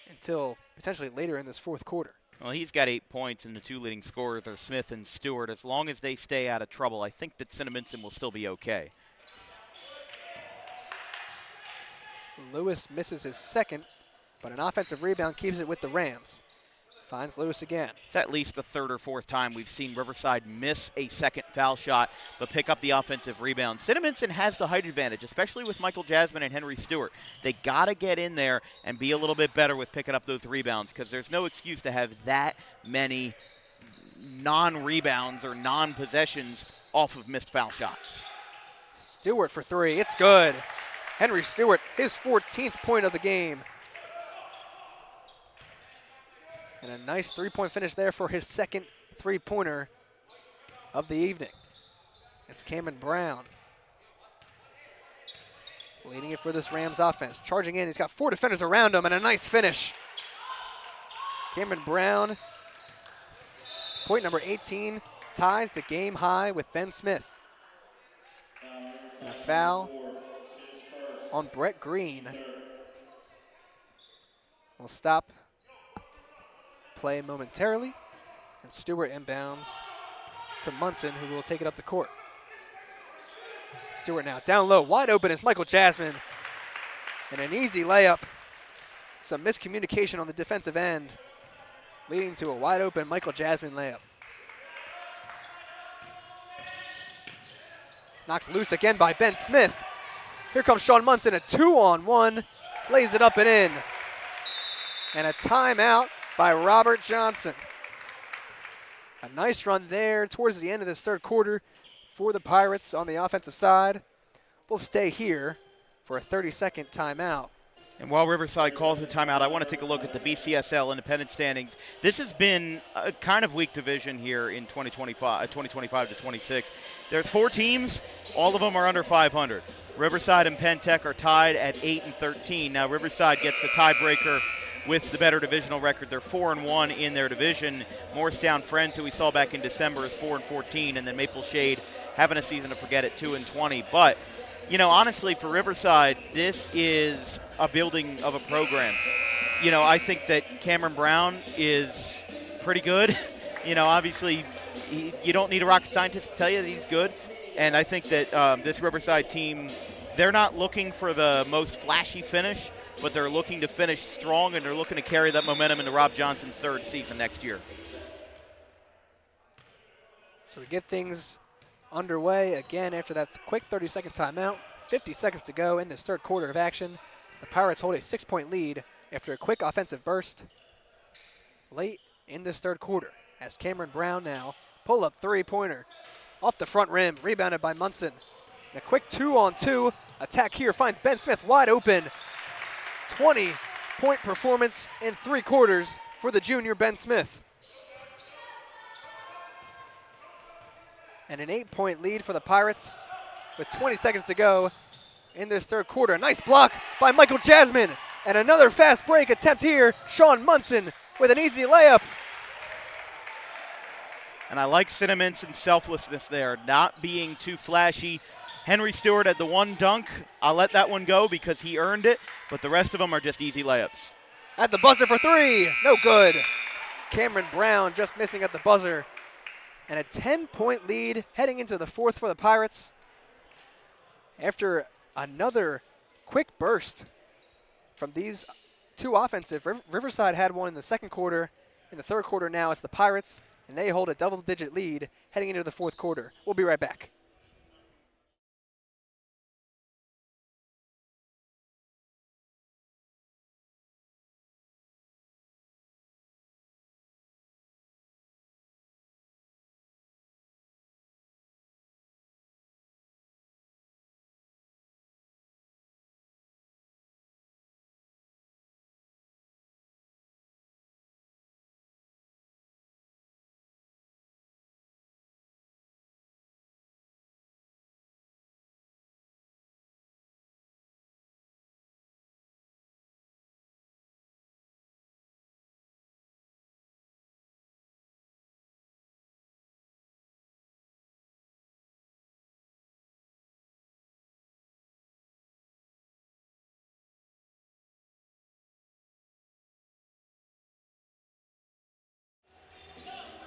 until potentially later in this fourth quarter. Well, he's got 8 points, and the two leading scorers are Smith and Stewart. As long as they stay out of trouble, I think that Cinnaminson will still be okay. Lewis misses his second, but an offensive rebound keeps it with the Rams. Finds Lewis again. It's at least the third or fourth time we've seen Riverside miss a second foul shot but pick up the offensive rebound. Cinnaminson has the height advantage, especially with Michael Jasmine and Henry Stewart. They got to get in there and be a little bit better with picking up those rebounds, because there's no excuse to have that many non-rebounds or non-possessions off of missed foul shots. Stewart for three. It's good. Henry Stewart, his 14th point of the game. And a nice three-point finish there for his second three-pointer of the evening. It's Cameron Brown leading it for this Rams offense. Charging in, he's got 4 defenders around him, and a nice finish. Cameron Brown, point number 18, ties the game high with Ben Smith. And a foul on Brett Green will stop play momentarily, and Stewart inbounds to Munson, who will take it up the court. Stewart now down low, wide open is Michael Jasmine, and an easy layup. Some miscommunication on the defensive end, leading to a wide open Michael Jasmine layup. Knocked loose again by Ben Smith. Here comes Sean Munson, a 2-on-1, lays it up and in. And a timeout by Robert Johnson. A nice run there towards the end of this third quarter for the Pirates on the offensive side. We'll stay here for a 30-second timeout. And while Riverside calls the timeout, I want to take a look at the BCSL independent standings. This has been a kind of weak division here in 2025 to 26. There's 4 teams. All of them are under 500. Riverside and Penn Tech are tied at 8 and 13. Now Riverside gets the tiebreaker with the better divisional record. They're 4-1 in their division. Morristown Friends, who we saw back in December, is 4-14, and then Maple Shade having a season to forget at 2-20. But, you know, honestly, for Riverside, this is a building of a program. You know, I think that Cameron Brown is pretty good. You know, obviously, you don't need a rocket scientist to tell you that he's good. And I think that this Riverside team, they're not looking for the most flashy finish, but they're looking to finish strong, and they're looking to carry that momentum into Rob Johnson's third season next year. So we get things underway again after that quick 30-second timeout. 50 seconds to go in this third quarter of action. The Pirates hold a 6-point lead after a quick offensive burst late in this third quarter, as Cameron Brown now pull-up three-pointer off the front rim, rebounded by Munson. And a quick 2-on-2 attack here finds Ben Smith wide open. 20-point performance in 3 quarters for the junior Ben Smith. And an 8-point lead for the Pirates with 20 seconds to go in this third quarter. Nice block by Michael Jasmine. And another fast break attempt here. Sean Munson with an easy layup. And I like Cinnaminson's selflessness there, not being too flashy. Henry Stewart had the one dunk. I'll let that one go because he earned it, but the rest of them are just easy layups. At the buzzer for 3, no good. Cameron Brown just missing at the buzzer. And a 10-point lead heading into the fourth for the Pirates. After another quick burst from these two offensive, Riverside had one in the second quarter. In the third quarter now, it's the Pirates, and they hold a double-digit lead heading into the fourth quarter. We'll be right back.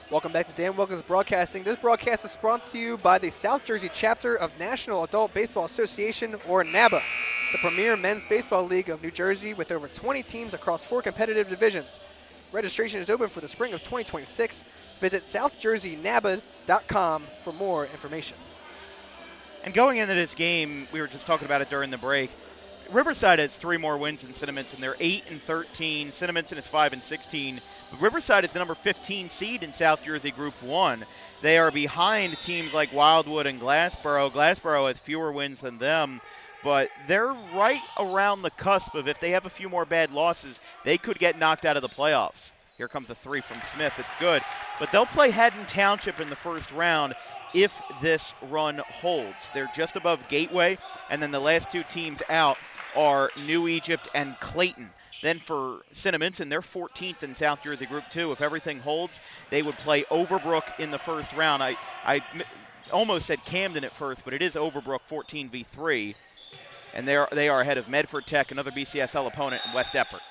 Welcome back to Dan Wilkins Broadcasting. This broadcast is brought to you by the South Jersey chapter of National Adult Baseball Association, or NABA, the premier men's baseball league of New Jersey with over 20 teams across 4 competitive divisions. Registration is open for the spring of 2026. Visit southjerseynaba.com for more information. And going into this game, we were just talking about it during the break, Riverside has 3 more wins than Cinnaminson. They're 8-13. Cinnaminson is 5-16. But Riverside is the number 15 seed in South Jersey Group 1. They are behind teams like Wildwood and Glassboro. Glassboro has fewer wins than them, but they're right around the cusp of, if they have a few more bad losses, they could get knocked out of the playoffs. Here comes a 3 from Smith. It's good. But they'll play Haddon Township in the first round if this run holds. They're just above Gateway, and then the last 2 teams out are New Egypt and Clayton. Then for Cinnaminson, they're 14th in South Jersey Group 2. If everything holds, they would play Overbrook in the first round. I almost said Camden at first, but it is Overbrook 14v3. And they are ahead of Medford Tech, another BCSL opponent, in West Effort.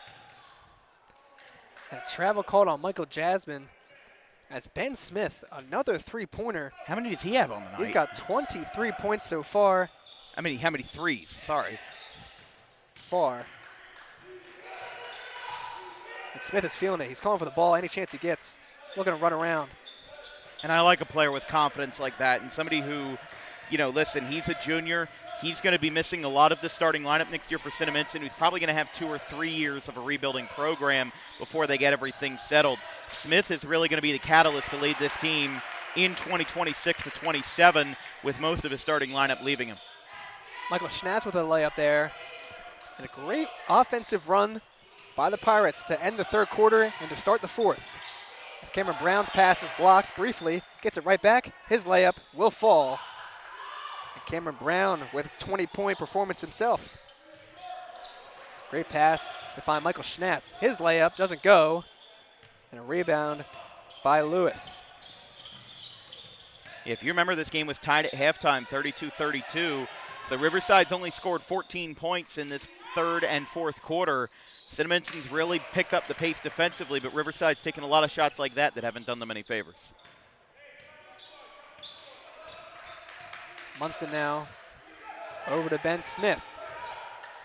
A travel called on Michael Jasmine as Ben Smith, another 3-pointer. How many does he have on the night? He's got 23 points so far. How many threes? Sorry. And Smith is feeling it. He's calling for the ball any chance he gets. Looking to run around. And I like a player with confidence like that, and somebody who, listen, he's a junior. He's going to be missing a lot of the starting lineup next year for Cinnaminson, who's probably going to have 2 or 3 years of a rebuilding program before they get everything settled. Smith is really going to be the catalyst to lead this team in 2026 to 27, with most of his starting lineup leaving him. Michael Schnatz with a layup there. And a great offensive run by the Pirates to end the third quarter and to start the fourth. As Cameron Brown's pass is blocked briefly, gets it right back. His layup will fall. And Cameron Brown with a 20-point performance himself. Great pass to find Michael Schnatz. His layup doesn't go. And a rebound by Lewis. If you remember, this game was tied at halftime, 32-32. So Riverside's only scored 14 points in this third and fourth quarter. Cinnaminson really picked up the pace defensively, but Riverside's taken a lot of shots like that haven't done them any favors. Munson now over to Ben Smith.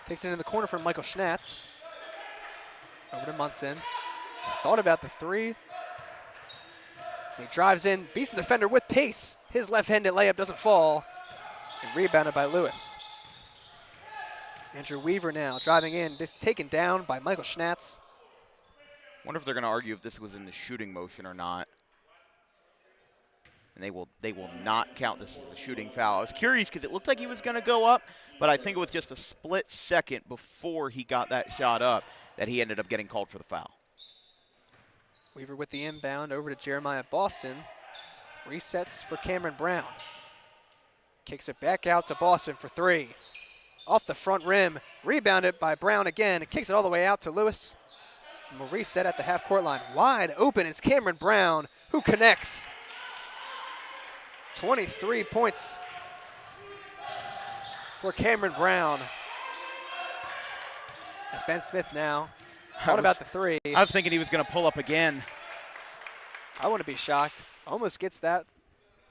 Takes it in the corner from Michael Schnatz. Over to Munson. Thought about the 3. He drives in, beats the defender with pace. His left-handed layup doesn't fall. And rebounded by Lewis. Andrew Weaver now driving in, just taken down by Michael Schnatz. Wonder if they're going to argue if this was in the shooting motion or not. And they will not count this as a shooting foul. I was curious because it looked like he was going to go up, but I think it was just a split second before he got that shot up that he ended up getting called for the foul. Weaver with the inbound over to Jeremiah Boston. Resets for Cameron Brown. Kicks it back out to Boston for 3. Off the front rim, rebounded by Brown again. Kicks it all the way out to Lewis. And we'll reset at the half-court line. Wide open, it's Cameron Brown who connects. 23 points for Cameron Brown. That's Ben Smith now. What about the 3? I was thinking he was going to pull up again. I wouldn't be shocked. Almost gets that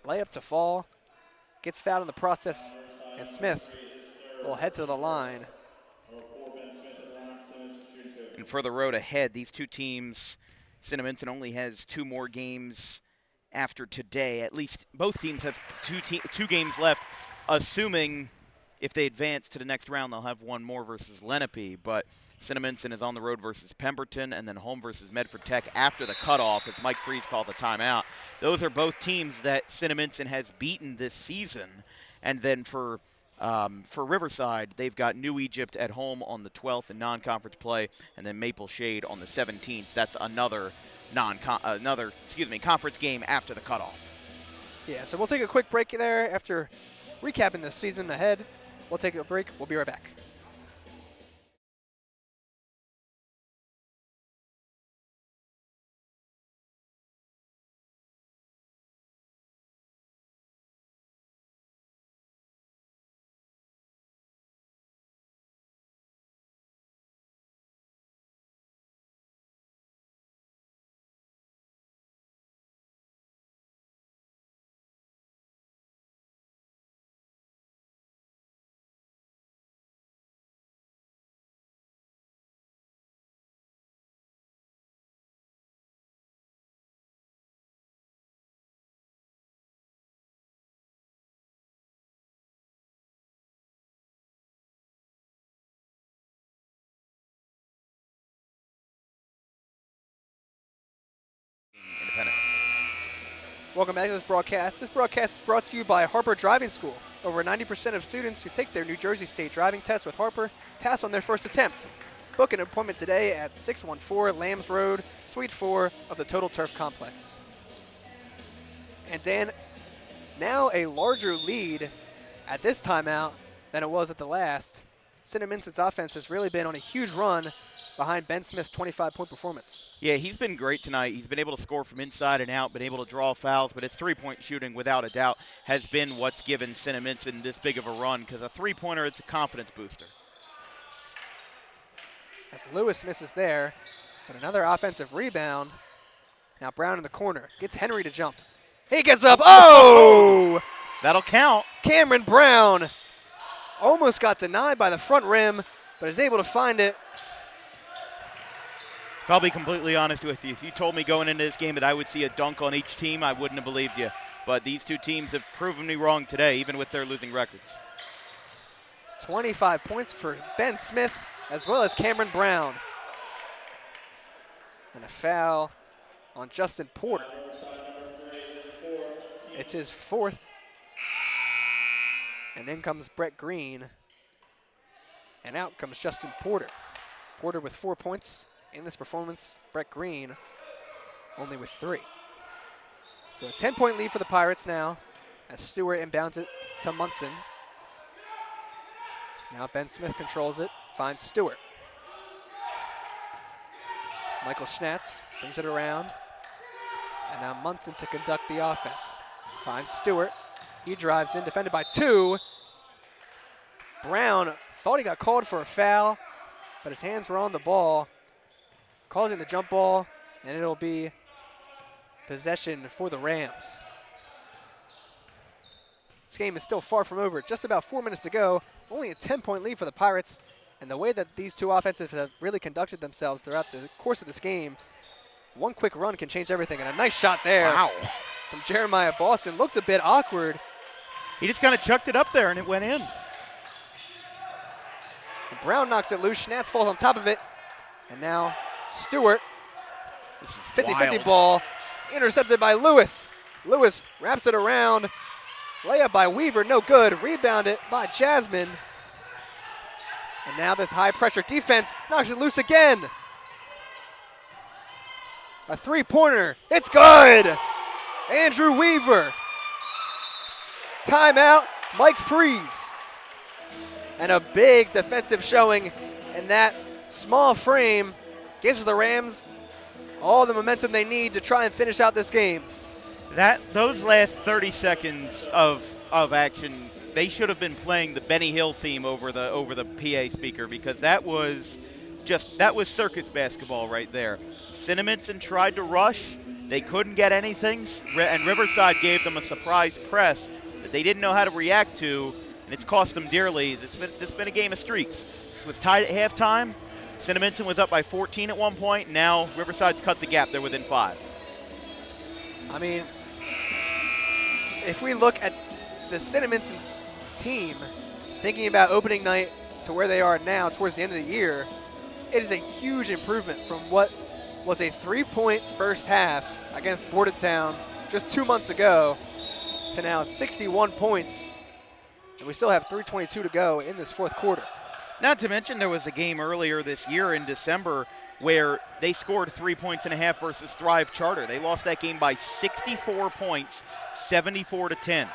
layup to fall. Gets fouled in the process, and Smith will head to the line. And for the road ahead, these 2 teams, Cinnaminson only has 2 more games after today. At least both teams have 2 games left, assuming if they advance to the next round, they'll have 1 more versus Lenape. But Cinnaminson is on the road versus Pemberton and then home versus Medford Tech after the cutoff as Mike Freeze calls a timeout. Those are both teams that Cinnaminson has beaten this season. And then for Riverside, they've got New Egypt at home on the 12th in non-conference play, and then Maple Shade on the 17th. That's another conference game after the cutoff. Yeah, so we'll take a quick break there after recapping the season ahead. We'll take a break. We'll be right back. Welcome back to this broadcast. This broadcast is brought to you by Harper Driving School. Over 90% of students who take their New Jersey State driving test with Harper pass on their first attempt. Book an appointment today at 614 Lambs Road, Suite 4 of the Total Turf Complex. And Dan, now a larger lead at this timeout than it was at the last. Cinnaminson's offense has really been on a huge run behind Ben Smith's 25-point performance. Yeah, he's been great tonight. He's been able to score from inside and out, been able to draw fouls, but his three-point shooting, without a doubt, has been what's given Cinnaminson this big of a run, because a three-pointer, it's a confidence booster. As Lewis misses there, but another offensive rebound. Now Brown in the corner, gets Henry to jump. He gets up, oh! That'll count. Cameron Brown almost got denied by the front rim, but is able to find it. If I'll be completely honest with you, if you told me going into this game that I would see a dunk on each team, I wouldn't have believed you. But these two teams have proven me wrong today, even with their losing records. 25 points for Ben Smith, as well as Cameron Brown. And a foul on Justin Porter. It's his fourth. And in comes Brett Green. And out comes Justin Porter. Porter with 4 points in this performance. Brett Green only with 3. So a 10-point lead for the Pirates now as Stewart inbounds it to Munson. Now Ben Smith controls it, finds Stewart. Michael Schnatz brings it around. And now Munson to conduct the offense. Finds Stewart. He drives in, defended by 2. Brown thought he got called for a foul, but his hands were on the ball, causing the jump ball, and it'll be possession for the Rams. This game is still far from over. Just about 4 minutes to go. Only a 10-point lead for the Pirates, and the way that these two offenses have really conducted themselves throughout the course of this game, one quick run can change everything, and a nice shot there. Wow. From Jeremiah Boston. Looked a bit awkward. He just kind of chucked it up there, and it went in. And Brown knocks it loose. Schnatz falls on top of it. And now Stewart. This is 50-50 ball. Intercepted by Lewis. Lewis wraps it around. Layup by Weaver. No good. Rebounded by Jasmine. And now this high-pressure defense knocks it loose again. A three-pointer. It's good. Andrew Weaver. Timeout, Mike Freeze. And a big defensive showing in that small frame gives the Rams all the momentum they need to try and finish out this game. Those last 30 seconds of action, they should have been playing the Benny Hill theme over the PA speaker, because that was circus basketball right there. Cinnaminson tried to rush. They couldn't get anything, and Riverside gave them a surprise press that they didn't know how to react to, and it's cost them dearly. This has been a game of streaks. This was tied at halftime. Cinnaminson was up by 14 at one point. Now Riverside's cut the gap. They're within 5. I mean, if we look at the Cinnaminson team, thinking about opening night to where they are now towards the end of the year, it is a huge improvement from what was a 3-point first half against Bordentown just 2 months ago to now 61 points. And we still have 3:22 to go in this fourth quarter. Not to mention there was a game earlier this year in December where they scored 3.5 points versus Thrive Charter. They lost that game by 64 points, 74-10.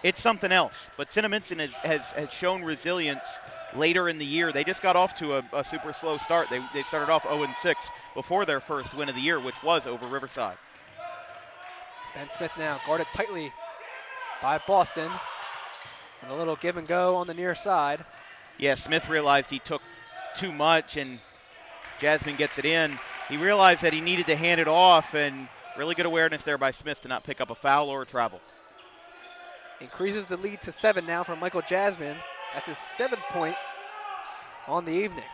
It's something else. But Cinnaminson has shown resilience later in the year. They just got off to a super slow start. They started off 0-6 before their first win of the year, which was over Riverside. Ben Smith now guarded tightly by Boston. And a little give and go on the near side. Yeah, Smith realized he took too much, and Jasmine gets it in. He realized that he needed to hand it off, and really good awareness there by Smith to not pick up a foul or a travel. Increases the lead to 7 now for Michael Jasmine. That's his 7th point on the evening.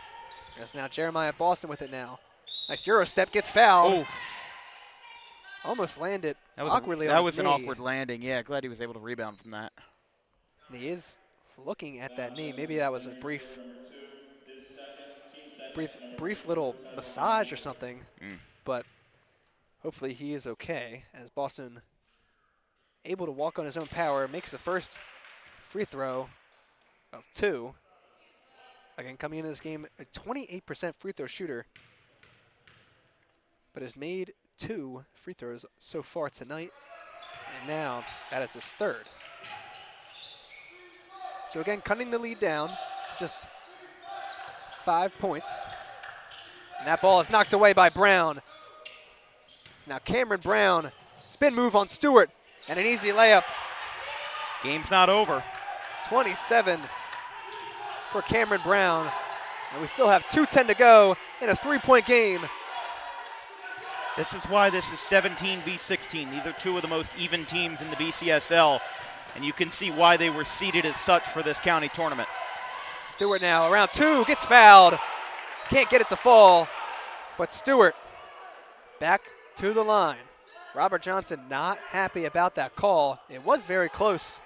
There's now Jeremiah Boston with it now. Nice Euro step, gets fouled. Oof. Almost landed on awkwardly on his knee. That was an awkward landing. Yeah, glad he was able to rebound from that. And he is looking at that knee. Maybe that was a brief little massage or something. But hopefully he is okay as Boston able to walk on his own power, makes the first free throw of 2. Again, coming into this game, a 28% free throw shooter, but has made 2 free throws so far tonight, and now that is his 3rd. So again, cutting the lead down to just 5 points. And that ball is knocked away by Brown. Now Cameron Brown, spin move on Stewart, and an easy layup. Game's not over. 27 for Cameron Brown. And we still have 2:10 to go in a 3-point game. This is why this is 17 v 16. These are 2 of the most even teams in the BCSL, and you can see why they were seeded as such for this county tournament. Stewart now around 2, gets fouled. Can't get it to fall, but Stewart back to the line. Robert Johnson not happy about that call. It was very close.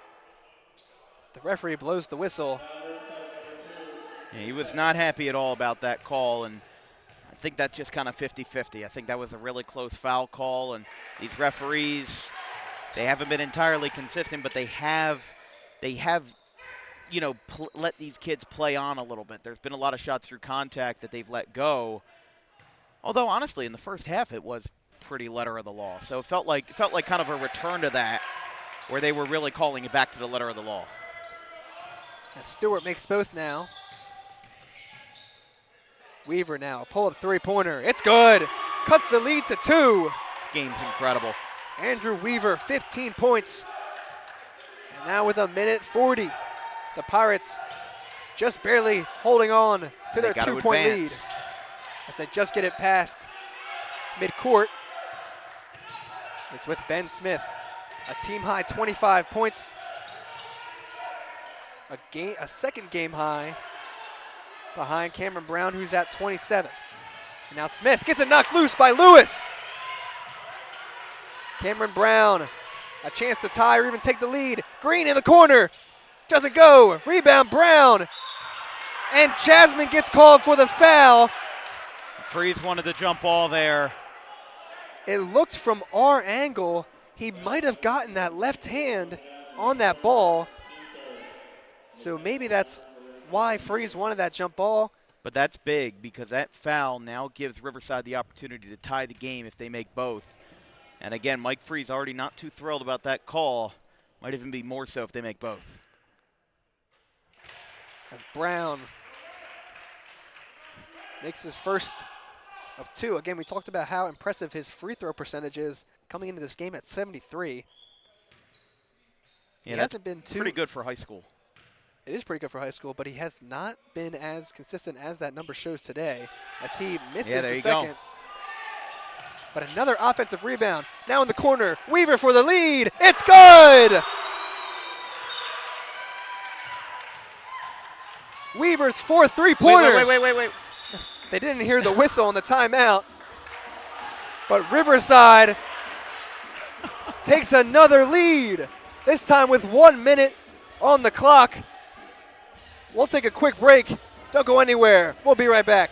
The referee blows the whistle. Yeah, he was not happy at all about that call, and I think that's just kind of 50-50. I think that was a really close foul call, and these referees, they haven't been entirely consistent, but they have you know, let these kids play on a little bit. There's been a lot of shots through contact that they've let go. Although honestly, in the first half, it was pretty letter of the law. So it felt like kind of a return to that, where they were really calling it back to the letter of the law. And Stewart makes both now. Weaver now, a pull-up 3-pointer. It's good. Cuts the lead to 2. This game's incredible. Andrew Weaver, 15 points. And now with 1:40, the Pirates just barely holding on to their 2-point lead as they just get it past midcourt. It's with Ben Smith, a team-high 25 points, a second game high behind Cameron Brown, who's at 27. And now Smith gets it knocked loose by Lewis. Cameron Brown, a chance to tie or even take the lead. Green in the corner, doesn't go. Rebound Brown, and Jasmine gets called for the foul. Freeze wanted the jump ball there. It looked from our angle, he might have gotten that left hand on that ball. So maybe that's why Freeze wanted that jump ball. But that's big, because that foul now gives Riverside the opportunity to tie the game if they make both. And again, Mike Freeze already not too thrilled about that call. Might even be more so if they make both. As Brown makes his first of 2. Again, we talked about how impressive his free throw percentage is coming into this game at 73. Yeah, he that's hasn't been too pretty good for high school. It is pretty good for high school, but he has not been as consistent as that number shows today, as he misses the second. Go. But another offensive rebound. Now in the corner, Weaver for the lead. It's good! Weaver's 4th 3-pointer. Wait. They didn't hear the whistle on the timeout. But Riverside takes another lead, this time with 1 minute on the clock. We'll take a quick break. Don't go anywhere. We'll be right back.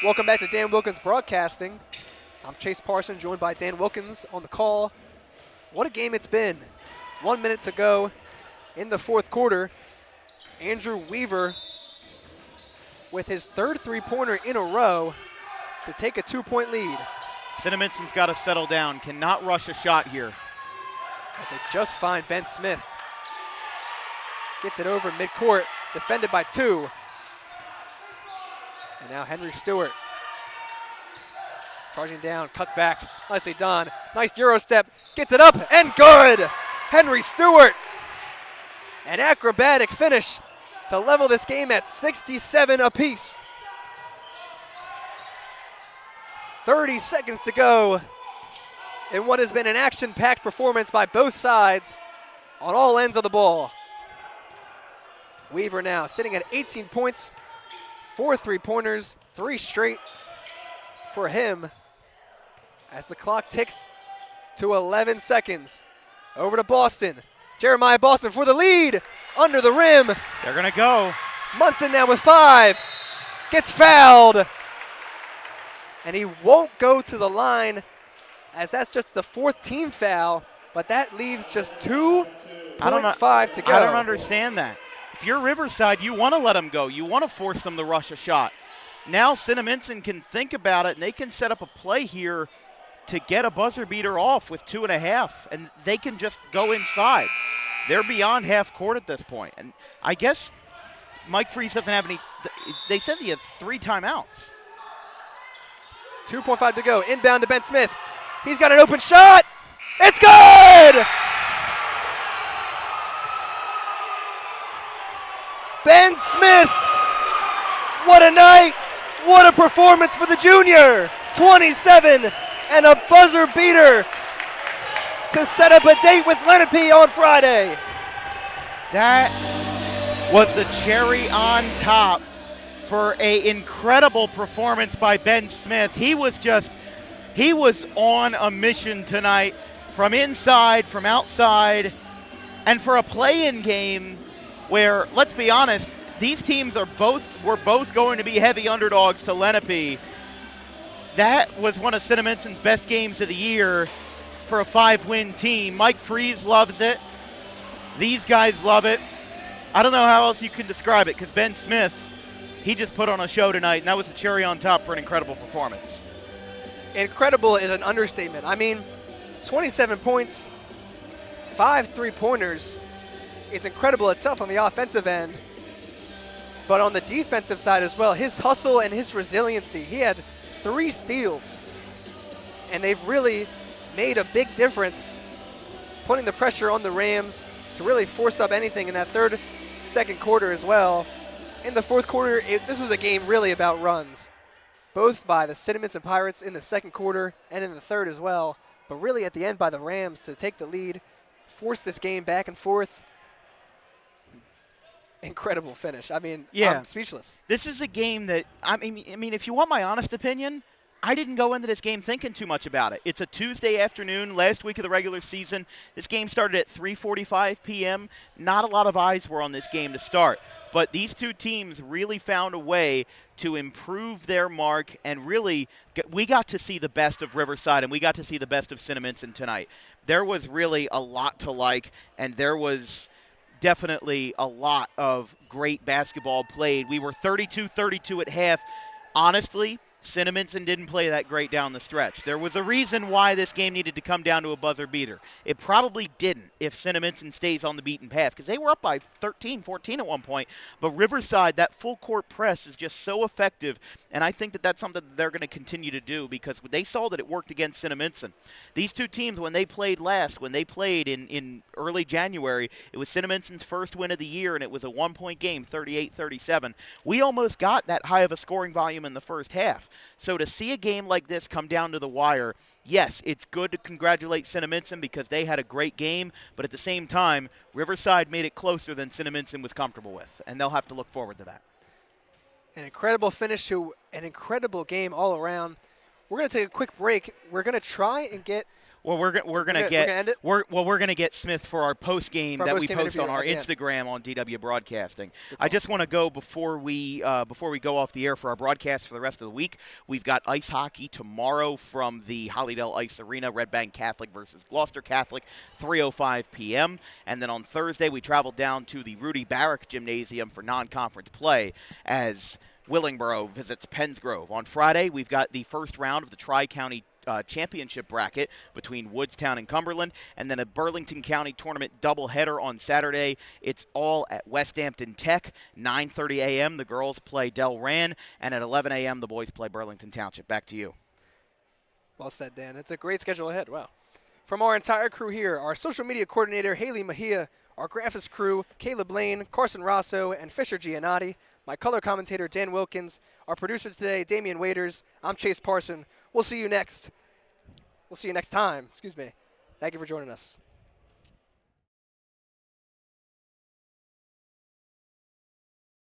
Welcome back to Dan Wilkins Broadcasting. I'm Chase Parson, joined by Dan Wilkins on the call. What a game it's been. 1 minute to go in the 4th quarter. Andrew Weaver with his 3rd 3-pointer in a row to take a 2-point lead. Cinnaminson's got to settle down. Cannot rush a shot here. As they just find Ben Smith. Gets it over midcourt, defended by 2. And now Henry Stewart. Charging down, cuts back. Nicely done. Nice Euro step. Gets it up and good. Henry Stewart. An acrobatic finish to level this game at 67 apiece. 30 seconds to go in what has been an action-packed performance by both sides on all ends of the ball. Weaver now sitting at 18 points, 4 3-pointers, 3 straight for him as the clock ticks to 11 seconds. Over to Boston. Jeremiah Boston for the lead, under the rim. They're going to go. Munson now with 5, gets fouled. And he won't go to the line as that's just the 4th team foul, but that leaves just 2.5 to go. I don't understand that. If you're Riverside, you want to let them go. You want to force them to rush a shot. Now Cinnaminson can think about it, and they can set up a play here to get a buzzer beater off with 2.5, and they can just go inside. They're beyond half court at this point. And I guess Mike Freeze doesn't have any – they says he has 3 timeouts. 2.5 to go. Inbound to Ben Smith. He's got an open shot. It's good! Ben Smith. What a night. What a performance for the junior. 27 and a buzzer beater to set up a date with Lenape on Friday. That was the cherry on top for an incredible performance by Ben Smith. He was on a mission tonight from inside, from outside, and for a play-in game where, let's be honest, these teams were both going to be heavy underdogs to Lenape. That was one of Cinnaminson's best games of the year for a 5-win team. Mike Freeze loves it. These guys love it. I don't know how else you can describe it because Ben Smith, he just put on a show tonight, and that was the cherry on top for an incredible performance. Incredible is an understatement. I mean, 27 points, 5 3-pointers. It's incredible itself on the offensive end. But on the defensive side as well, his hustle and his resiliency. He had 3 steals, and they've really made a big difference, putting the pressure on the Rams to really force up anything in that second quarter as well. In the fourth quarter, this was a game really about runs, both by the Cinnaminson Pirates in the second quarter and in the third as well, but really at the end by the Rams to take the lead, force this game back and forth. Incredible finish. I mean, yeah. I'm speechless. This is a game that, I mean, if you want my honest opinion, I didn't go into this game thinking too much about it. It's a Tuesday afternoon, last week of the regular season. This game started at 3:45 p.m. Not a lot of eyes were on this game to start. But these two teams really found a way to improve their mark, and really we got to see the best of Riverside and we got to see the best of Cinnaminson tonight. There was really a lot to like, and there was definitely a lot of great basketball played. We were 32-32 at half. Honestly, Cinnaminson didn't play that great down the stretch. There was a reason why this game needed to come down to a buzzer beater. It probably didn't if Cinnaminson stays on the beaten path, because they were up by 13, 14 at one point. But Riverside, that full court press is just so effective, and I think that that's something that they're going to continue to do because they saw that it worked against Cinnaminson. These two teams, when they played in early January, it was Cinnaminson's first win of the year, and it was a one-point game, 38-37. We almost got that high of a scoring volume in the first half. So to see a game like this come down to the wire, yes, it's good to congratulate Cinnaminson because they had a great game, but at the same time, Riverside made it closer than Cinnaminson was comfortable with, and they'll have to look forward to that. An incredible finish to an incredible game all around. We're going to take a quick break. We're going to try and get we're gonna get Smith for our post game that we post on our Instagram on DW Broadcasting. I just want to go before we go off the air for our broadcast for the rest of the week. We've got ice hockey tomorrow from the Hollydale Ice Arena, Red Bank Catholic versus Gloucester Catholic, 3:05 p.m. And then on Thursday we travel down to the Rudy Barrick Gymnasium for non-conference play as Willingboro visits Pennsgrove. On Friday we've got the first round of the Tri-County championship bracket between Woodstown and Cumberland, and then a Burlington County tournament doubleheader on Saturday. It's all at Westampton Tech, 9:30 a.m. The girls play Delran, and at 11 a.m. the boys play Burlington Township. Back to you. Well said, Dan. It's a great schedule ahead. Wow. From our entire crew here, our social media coordinator, Haley Mejia, our graphics crew, Caleb Lane, Carson Rosso, and Fisher Giannotti, my color commentator, Dan Wilkins, our producer today, Damian Waiters, I'm Chase Parson. We'll see you next time. Thank you for joining us.